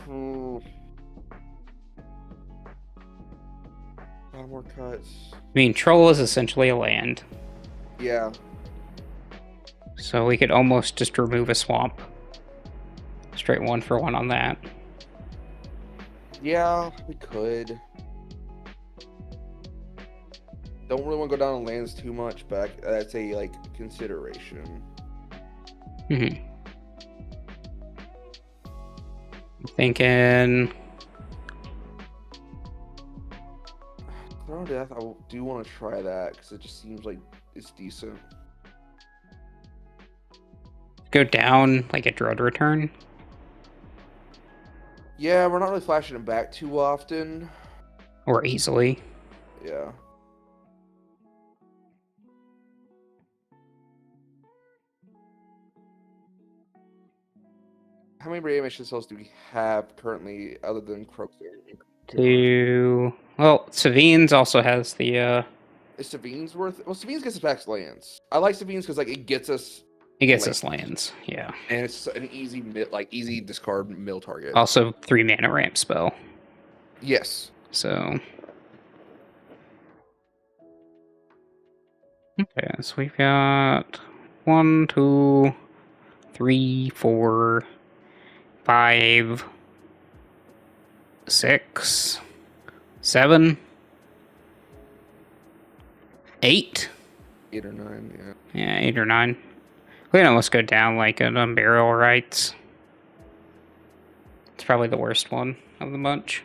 Hmm. 5 more cuts. I mean, Troll is essentially a land, Yeah. so we could almost just remove a swamp. Straight 1-for-1 on that. Yeah, we could. Don't really want to go down on lands too much, but that's a like consideration. Mm-hmm. Thinking. Throne of Death, I do want to try that because it just seems like it's decent. Go down like a Dread Return. Yeah, we're not really flashing them back too often. Or easily. Yeah. How many reanimation cells do we have currently other than Croakster? Well, Savine's also has the Is Savine's worth? Well, Savine's gets us back lands. I like Savine's because like it gets us. it gets us lands, yeah. And it's an easy easy discard mill target. Also 3 mana ramp spell. Yes. So okay, so we've got 1, 2, 3, 4, 5, 6, 7, 8. 8 or 9, yeah. Yeah, 8 or 9. We can almost go down like an Unburial Rites. It's probably the worst one of the bunch.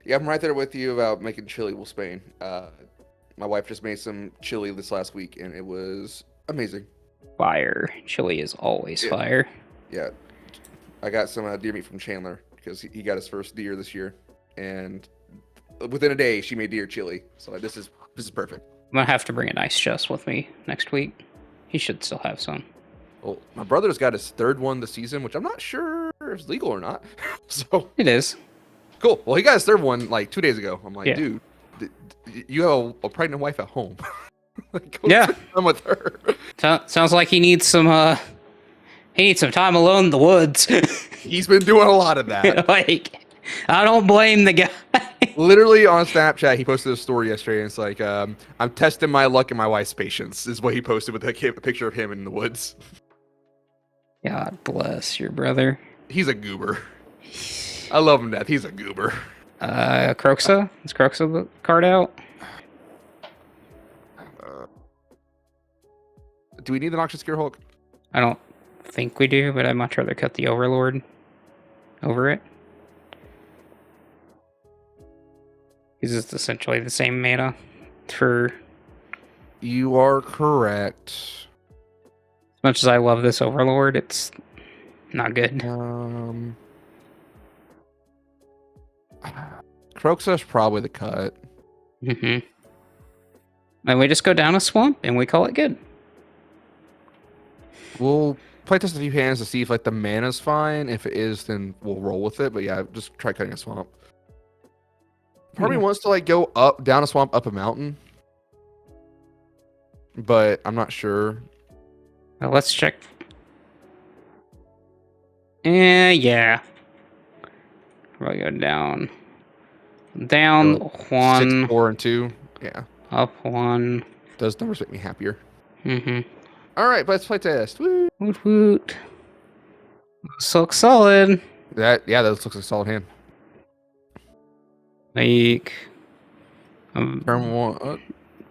Yeah, I'm right there with you about making chili with Spain. My wife just made some chili this last week, and it was amazing. Fire. Chili is always fire. Yeah. I got some deer meat from Chandler because he got his first deer this year, and within a day, she made deer chili. So like, this is perfect. I'm gonna have to bring an ice chest with me next week. He should still have some. Well, my brother's got his third one this season, which I'm not sure if it's legal or not. So It is. cool. Well, he got his third one like 2 days ago. I'm like, Yeah. dude, you have a pregnant wife at home. Like, go Yeah. spend time with her. Sounds like he needs some time alone in the woods. He's been doing a lot of that. Like, I don't blame the guy. Literally on Snapchat, he posted a story yesterday, and it's like, I'm testing my luck and my wife's patience, is what he posted with a picture of him in the woods. God bless your brother. He's a goober. I love him to death. He's a goober. Croxa? Is Croxa the card out? Do we need the Noxious Gearhulk? I don't think we do, but I'd much rather cut the Overlord over it. Because it's essentially the same mana for... You are correct. As much as I love this Overlord, it's not good. Croxa's probably the cut. Mm-hmm. And we just go down a swamp and we call it good. We'll play test a few hands to see if like the mana's fine. If it is, then we'll roll with it. But yeah, just try cutting a swamp. Part of me wants to like go up, down a swamp, up a mountain. But I'm not sure. Well, let's check. Yeah. We'll go down. Down So, 1. 6, 4, and 2. Yeah. Up 1. Those numbers make me happier. Mm-hmm. All right, let's play test. Woo. Woot woot. This looks solid. That looks like a solid hand. Like... Turn 1.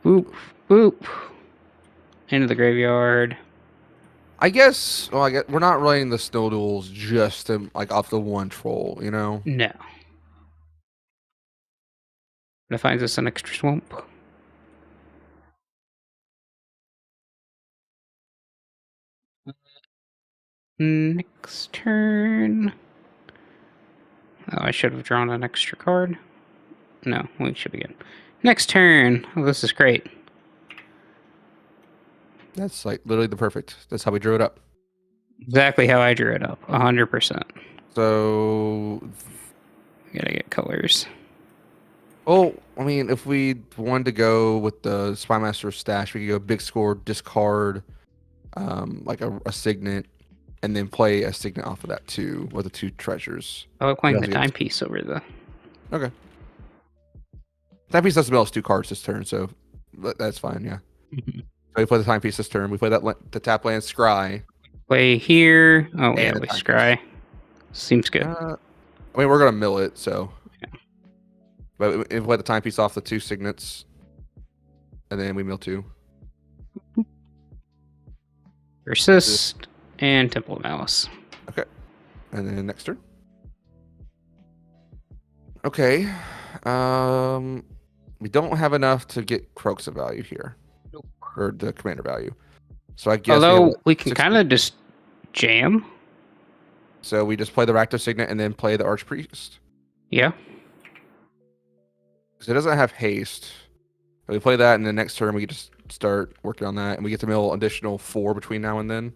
Boop. Boop. Into the graveyard. I guess we're not running the snow duels just to like off the one troll, you know? No. That finds us an extra swamp. Next turn. Oh, I should have drawn an extra card. No, we should begin. Next turn. Oh, this is great. That's like literally the perfect. That's how we drew it up. Exactly how I drew it up. 100%. So, Gotta get colors. oh, I mean, if we wanted to go with the Spymaster stash, we could go big score, discard, like a signet, and then play a signet off of that too, with the 2 treasures. I like playing Yeah, the yes. timepiece over the... Okay. That piece doesn't build 2 cards this turn, so that's fine. Yeah. So we play the timepiece this turn. We play the tap land scry. Play here. Oh, yeah, the we timepiece. scry. Seems good. I mean, we're gonna mill it, so. Yeah. But we play the timepiece off the 2 signets, and then we mill 2. Persist and Temple of Malice. Okay. And then next turn. Okay. We don't have enough to get Croxa value here. Nope. Or the commander value. So I guess Although we can 60. kind of just jam. So we just play the Rakdos Signet and then play the Archpriest. Yeah. Because it doesn't have haste. But we play that, and the next turn we just start working on that, and we get to mill additional 4 between now and then.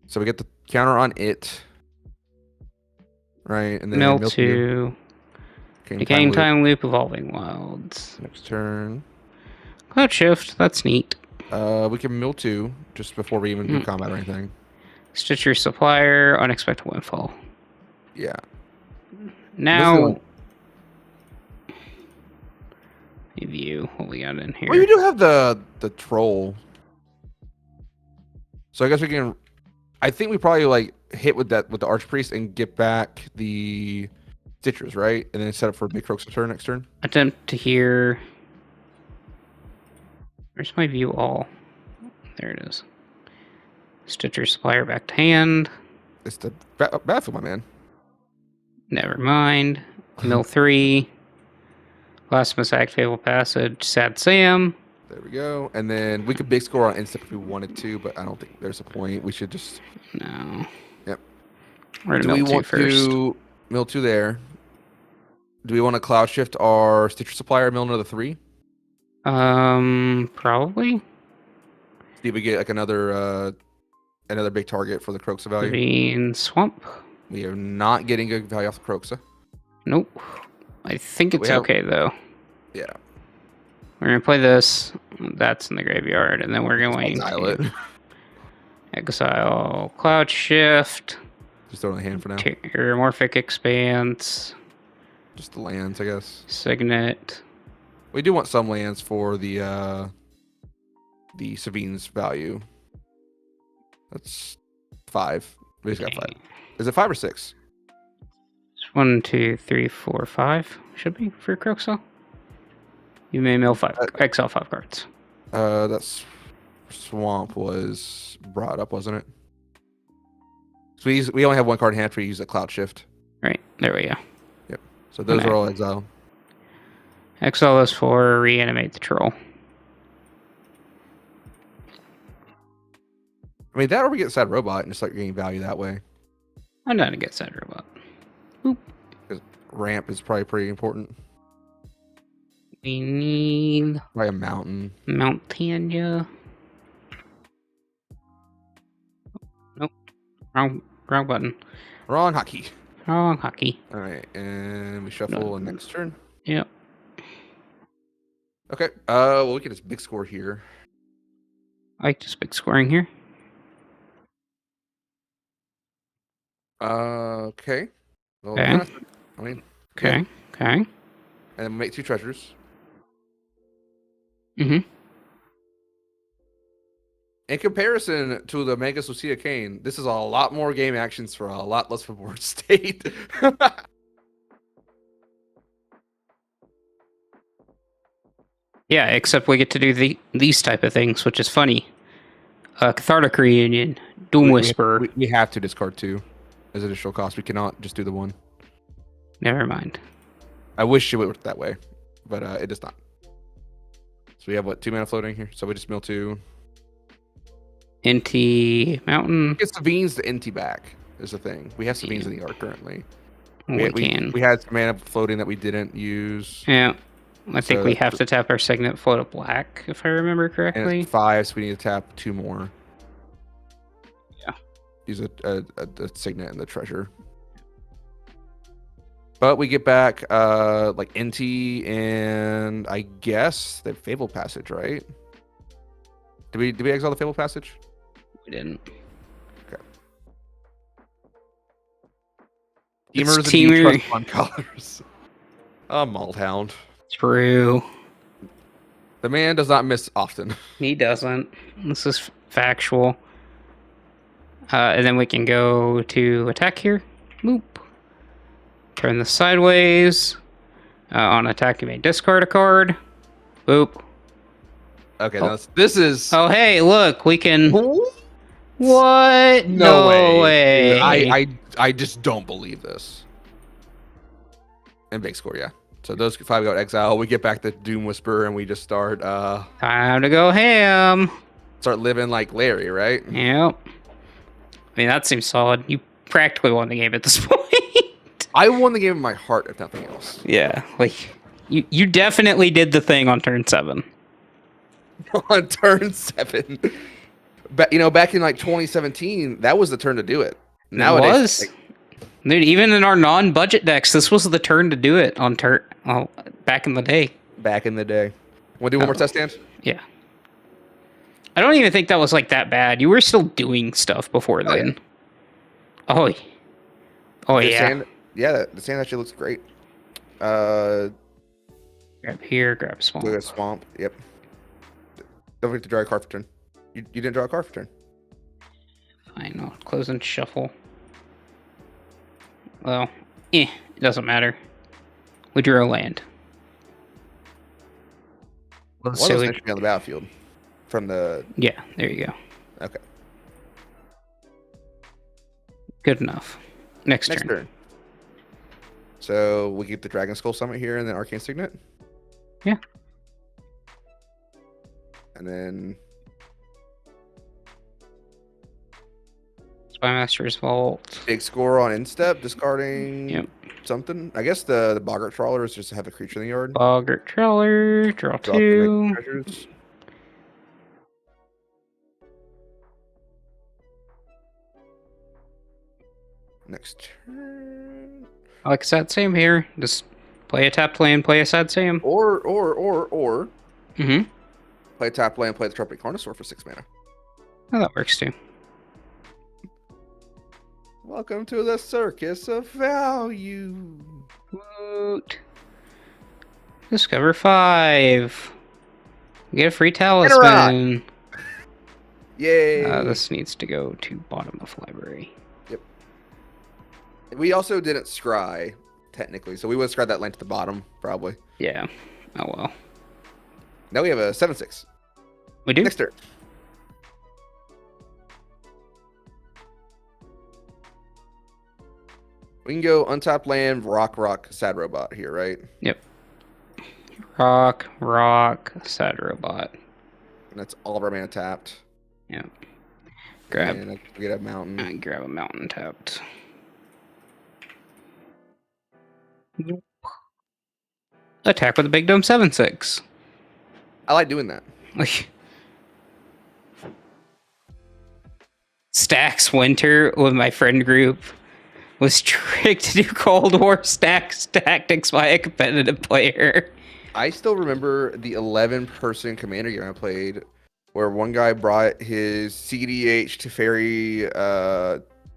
So we get the counter on it. Right, and then Mill 2. Decaying time loop, Evolving Wilds. Next turn. Cloud Shift, that's neat. We can mill 2 just before we even do combat or anything. Stitcher Supplier, Unexpected Windfall. Yeah. Now, view what we got in here. Well, you do have the troll. So I guess we can. I think we probably like hit with the Archpriest and get back the Stitchers, right? And then set up for Big Croak's turn next turn. Attempt to hear. Where's my view all? There it is. Stitcher Supplier back to hand. It's the battlefield, my man. Never mind. Mill 3. Blasphemous Act, Fatal Passage, Sad Sam. There we go. And then we could big score on instant if we wanted to, but I don't think there's a point. We should just. No. Yep. We're Do gonna we mill 2 want first. to mill 2 there? Do we want to cloud shift our Stitcher supplier, mill another 3? Probably. See if we get like another big target for the Croxa value. Green swamp. We are not getting good value off the Croxa. Nope. I think it's okay though. Yeah. We're gonna play this. That's in the graveyard, and then we're going to exile cloud shift. Just throw it in the hand for now. Terramorphic expanse. Just the lands, I guess. Signet. We do want some lands for the Savine's value. That's 5. We just got 5. Is it 5 or 6? 1, 2, 3, 4, 5 should be for Croxa. You may mill 5. Exile 5 cards. That's Swamp was brought up, wasn't it? So we only have 1 card in hand. We use a Cloud Shift. Right, there we go. Yep. So those are all exile. Exile is for reanimate the troll. I mean, that or we get Sad Robot and just start getting value that way. I'm not to get Sad Robot. Boop. Because ramp is probably pretty important. We need Probably a mountain. Mount Tanya. Nope. Wrong button. Wrong hockey. Wrong hockey. All right, and we shuffle next turn. Yep. Okay. Well, we get this big score here. I like this big scoring here. Okay. Well, Okay. I mean, Okay. Okay. and then we make 2 treasures. Mm-hmm. In comparison to the Mega Lucia Kane, this is a lot more game actions for a lot less for board state. Yeah, except we get to do these type of things, which is funny. Cathartic Reunion, Doom Whisperer. We have to discard 2 as additional cost. We cannot just do the 1. Never mind. I wish it worked that way, but it does not. So we have, what, 2 mana floating here? So we just mill 2. Inti Mountain. Get Savine's the Inti back is the thing. We have Savine's in the art currently. We can. We had some mana floating that we didn't use. Yeah. I think So we have to tap our Signet Float of Black, if I remember And correctly. it's 5, so we need to tap 2 more. Yeah. Use a Signet and the treasure. But we get back like Inti and I guess the Fabled Passage, right? Did we exile the Fabled Passage? We didn't. Okay. It's Teamers and Teamer. trust fund colors. A Maldhound. True. The man does not miss often. He doesn't. This is factual. And then we can go to attack here. Boop. Turn this sideways. On attack, you may discard a card. Boop. Okay, this is. Oh, hey, look, we can. What? No way. way. I just don't believe this. And big score, yeah. So those 5 go to exile. We get back the Doom Whisperer and we just start Time to go ham. living like Larry, right? Yep. I mean, that seems solid. You practically won the game at this point. I won the game of my heart, if nothing else. Yeah, like you definitely did the thing on turn 7. On turn 7. But back in like 2017, that was the turn to do it. Nowadays, It was. Dude, even in our non-budget decks, this was the turn to do it on turn. Oh, back in the day. back in the day. Want to do one more test stand? Yeah. I don't even think that was like that bad. You were still doing stuff before then. Yeah. Oh, The yeah. sand, yeah, the sand actually looks great. Grab here, grab small. Look at swamp. Yep. Don't forget to draw a card for turn. You didn't draw a card for turn. Fine, I'll close and shuffle. Well, it doesn't matter. We drew a land. One So of those we- things should be on the battlefield. From the Yeah, there you go. okay. Good enough. Next Next turn. turn. So we keep the Dragon Skull Summit here and then Arcane Signet. Yeah. And then Spymaster's Vault. big score on instep, discarding Yep. something. I guess the boggart trawler is just to have a creature in the yard. Boggart Trawler, draw Drop the magic 2. treasures. Next turn. Like I said, same here. Just play a tapped land, play a sad Sam. Or Mm-hmm. play tap land, play the Tropic Carnosaur for 6 mana. Oh, that works too. Welcome to the circus of value. Woot. Discover 5. Get a free talisman. Yay! This needs to go to bottom of library. We also didn't scry, technically, so we would scry that land to the bottom, probably. Yeah. Oh well. Now we have a 7/6. We do? Next turn. We can go untapped land, rock, sad robot here, right? Yep. Rock, sad robot. And that's all of our mana tapped. Yep. Grab. And I get a mountain. And grab a mountain tapped. Attack with a big dome 7/6. I like doing that. Like Stacks Winter with my friend group was tricked to do Cold War stacks tactics by a competitive player. I still remember the 11-person commander game I played where one guy brought his CDH to Fairy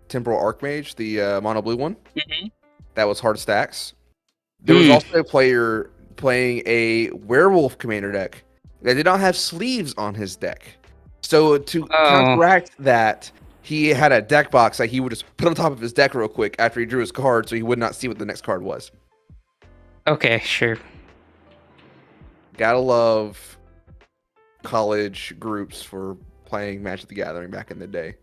Temporal Archmage, the mono blue one. Mm-hmm. That was hard stacks. There was also a player playing a werewolf commander deck that did not have sleeves on his deck. So to counteract that, he had a deck box that he would just put on top of his deck real quick after he drew his card so he would not see what the next card was. Okay, sure. Gotta love college groups for playing Magic the Gathering back in the day.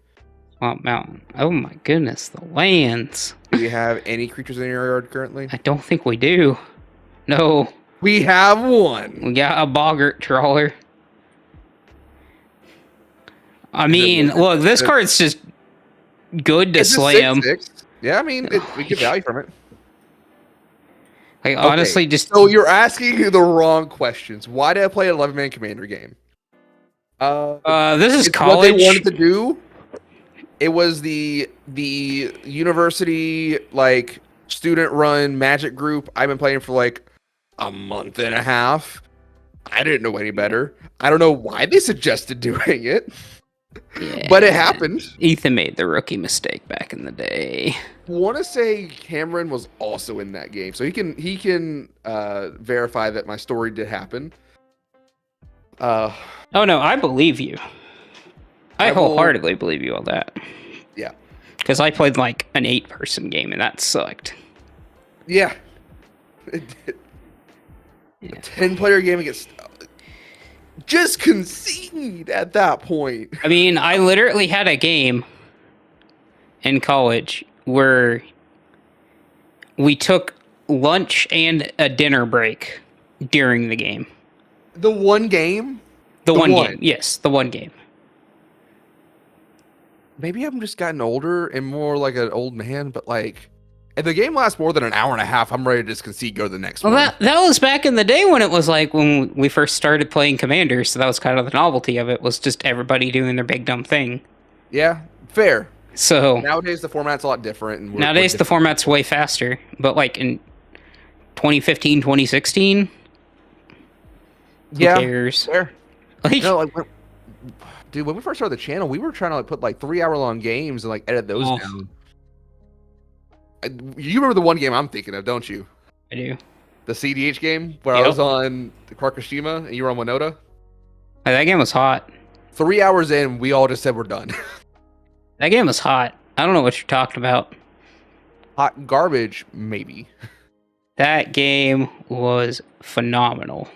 Swamp Mountain. Oh my goodness, the lands. Do you have any creatures in your yard currently? I don't think we do. No. We have one. We got a Boggart Trawler. I mean, look, this card's just good to It's a slam. 6/6. Yeah, I mean, we get value from it. Like, honestly, Okay, just... So you're asking the wrong questions. Why did I play an 11-man commander game? this is It's college. what they wanted to do. It was the university, like, student-run Magic group. I've been playing for, like, a month and a half. I didn't know any better. I don't know why they suggested doing it. Yeah. But it happened. Ethan made the rookie mistake back in the day. Want to say Cameron was also in that game, so he can verify that my story did happen. Oh no, I believe you. I wholeheartedly believe you on that. Yeah, because I played like an 8-person game and that sucked. yeah, it did. Yeah. A 10-player game against. Just concede at that point. I mean, I literally had a game in college where we took lunch and a dinner break during the game. The one game? The one game. Yes, the one game. Maybe I've just gotten older and more like an old man, but like, if the game lasts more than an hour and a half, I'm ready to just concede, go to the next one. Well, that was back in the day when it was like when we first started playing Commander, so that was kind of the novelty of it, was just everybody doing their big dumb thing. Yeah, fair. So nowadays the format's a lot different. And nowadays the format's way faster, but like in 2015, 2016, who cares? Fair. Like, no, like, dude, when we first started the channel, we were trying to like put like 3-hour-long games and like edit those down. You remember the one game I'm thinking of, don't you? I do. The CDH game where I was on Karkashima and you were on Winota? That game was hot. 3 hours in, we all just said we're done. That game was hot. I don't know what you're talking about. Hot garbage, maybe. That game was phenomenal.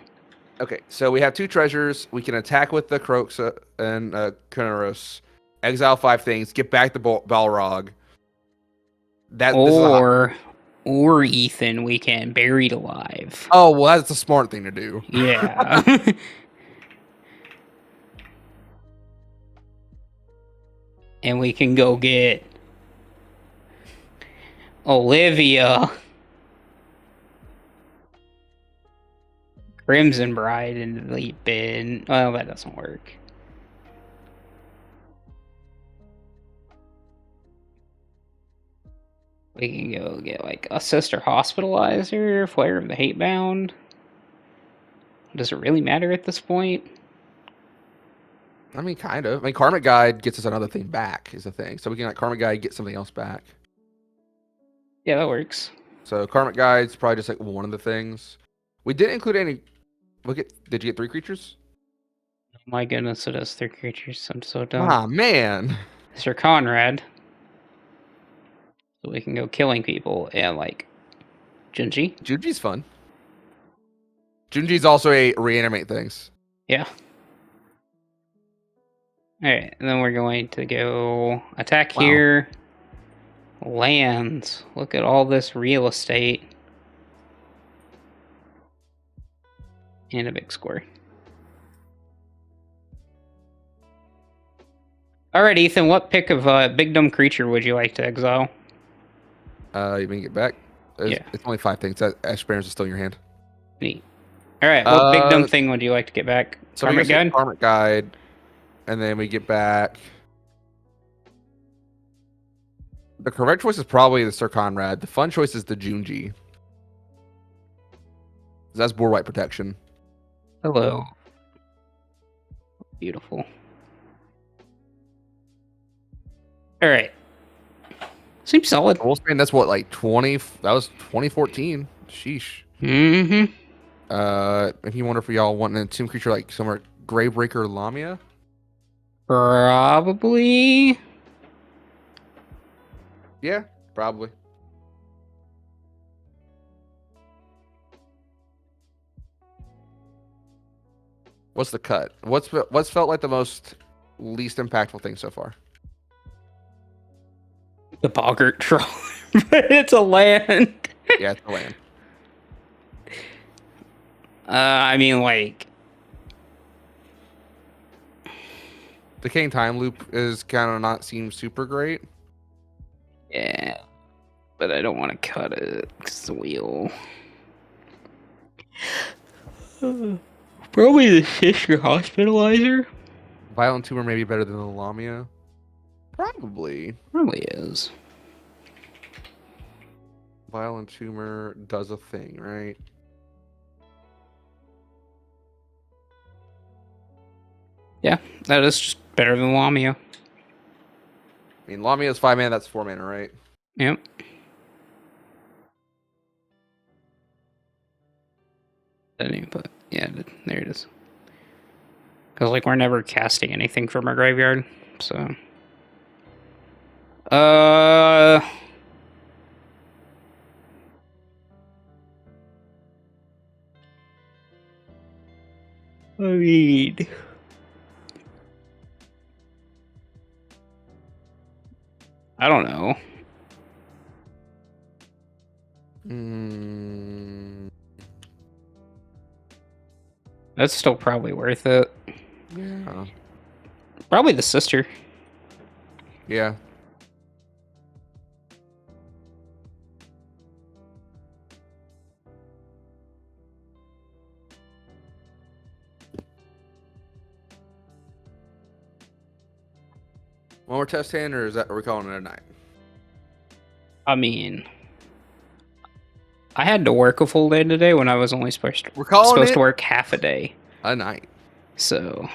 Okay, so we have 2 treasures. We can attack with the Croaks and Kunaros, exile 5 things, get back the Balrog. Or Ethan, we can buried alive. Oh, well, that's a smart thing to do. Yeah. And we can go get Olivia. Crimson Bride into the elite bin. Well, that doesn't work. We can go get like a Sister Hospitalizer, Flare of the Hatebound. Does it really matter at this point? I mean, kind of. I mean, Karmic Guide gets us another thing back, is the thing. So we can, like, Karmic Guide get something else back. Yeah, that works. So Karmic Guide's probably just like one of the things. We didn't include any. Did you get 3 creatures? Oh my goodness, it has 3 creatures. I'm so dumb. Ah, man. Sir Conrad. So we can go killing people and like Junji. Junji's fun. Junji's also a reanimate things. Yeah. Alright, and then we're going to go attack Wow. here. Lands. Look at all this real estate. And a big score. Alright, Ethan, what pick of big dumb creature would you like to exile? You mean get back? Yeah. It's only 5 things. Ash Barrens is still in your hand. Neat. Alright, what big dumb thing would you like to get back? So Karmic we get Guide? Karmic Guide, and then we get back. The correct choice is probably the Sir Conrad. The fun choice is the Junji. That's board white protection. Hello. Beautiful. Alright. Seems solid. Wolfsbane, that's what, like 20? That was 2014. Sheesh. Mm-hmm. If you wonder if y'all want an entomb creature like somewhere Gravebreaker Lamia. Probably. Yeah, probably. What's the cut? What's felt like the most least impactful thing so far? The Boggart Troll. But it's a land. Yeah, it's the land. I mean, like... Decaying Time Loop is kind of not seem super great. Yeah. But I don't want to cut it. It's the wheel. Probably the Sister Hospitalizer. Violent Tumor may be better than the Lamia. Probably. Probably is. Violent Tumor does a thing, right? Yeah, that is just better than Lamia. I mean, Lamia is 5 mana, that's 4 mana, right? Yep. Didn't even put... Yeah, there it is. Because, like, we're never casting anything from our graveyard, so... I mean... I don't know. That's still probably worth it. Yeah. Probably the Sister. Yeah. One more test hand, or are we calling it a night? I mean... I had to work a full day today when I was only supposed to work half a day. A night. So...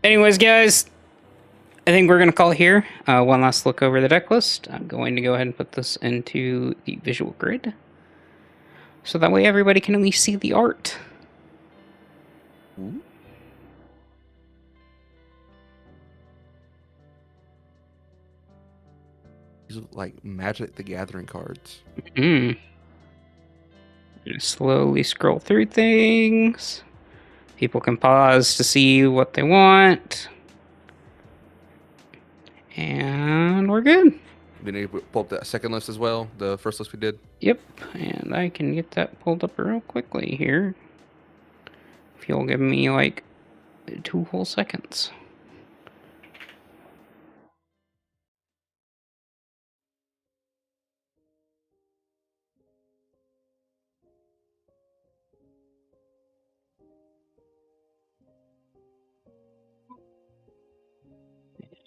Anyways, guys, I think we're going to call it here. One last look over the deck list. I'm going to go ahead and put this into the visual grid. So that way everybody can at least see the art. Ooh. These look like Magic the Gathering cards. Just slowly scroll through things. People can pause to see what they want. And we're good. We need to pull up that second list as well, the first list we did. Yep, and I can get that pulled up real quickly here. If you'll give me like 2 whole seconds.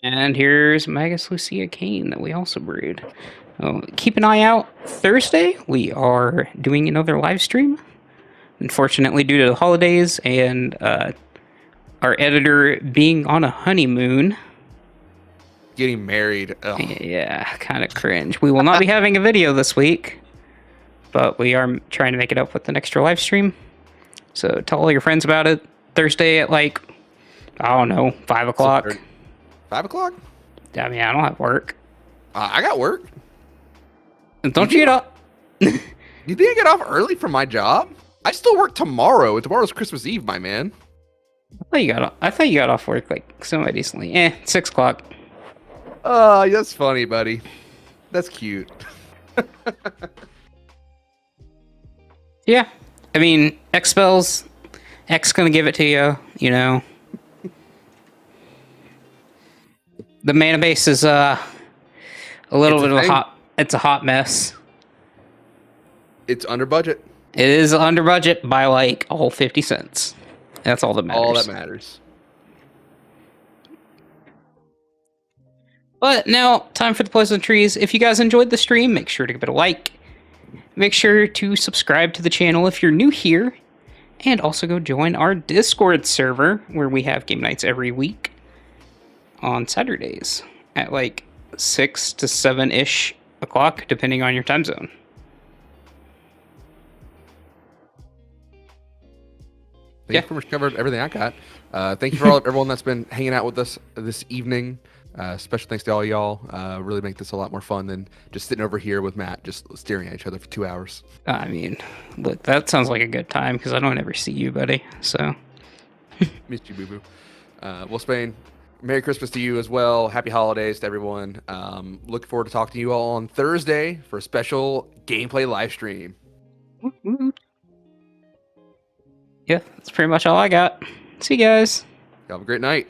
And here's Magus Lucia Kane that we also brewed. Keep an eye out. Thursday, we are doing another live stream. Unfortunately, due to the holidays and our editor being on a honeymoon. Getting married. Ugh. Yeah, kind of cringe. We will not be having a video this week, but we are trying to make it up with an extra live stream. So tell all your friends about it. Thursday at like, I don't know, 5 o'clock. 5 o'clock? I mean, I don't have work. I got work. Don't you get up? You think I get off early from my job? I still work tomorrow. Tomorrow's Christmas Eve, my man. I thought you got off work like semi decently. 6 o'clock. That's funny, buddy. That's cute. Yeah. I mean, X spells. X gonna give it to you, you know. The mana base is a little bit of it's a hot mess. It's under budget. It is under budget by like all 50 cents. That's all that matters. All that matters. But now, time for the pleasantries. If you guys enjoyed the stream, make sure to give it a like. Make sure to subscribe to the channel if you're new here. And also go join our Discord server, where we have game nights every week on Saturdays at like 6 to 7-ish o'clock, depending on your time zone. Yeah, pretty much covered everything I got. Thank you for everyone that's been hanging out with us this evening. Special thanks to all y'all. Really make this a lot more fun than just sitting over here with Matt, just staring at each other for 2 hours. I mean, look, that sounds like a good time because I don't ever see you, buddy. So, missed you, boo boo. Well, Spain, Merry Christmas to you as well. Happy holidays to everyone. Looking forward to talking to you all on Thursday for a special gameplay live stream. yeah, that's pretty much all I got. See you guys. Have a great night.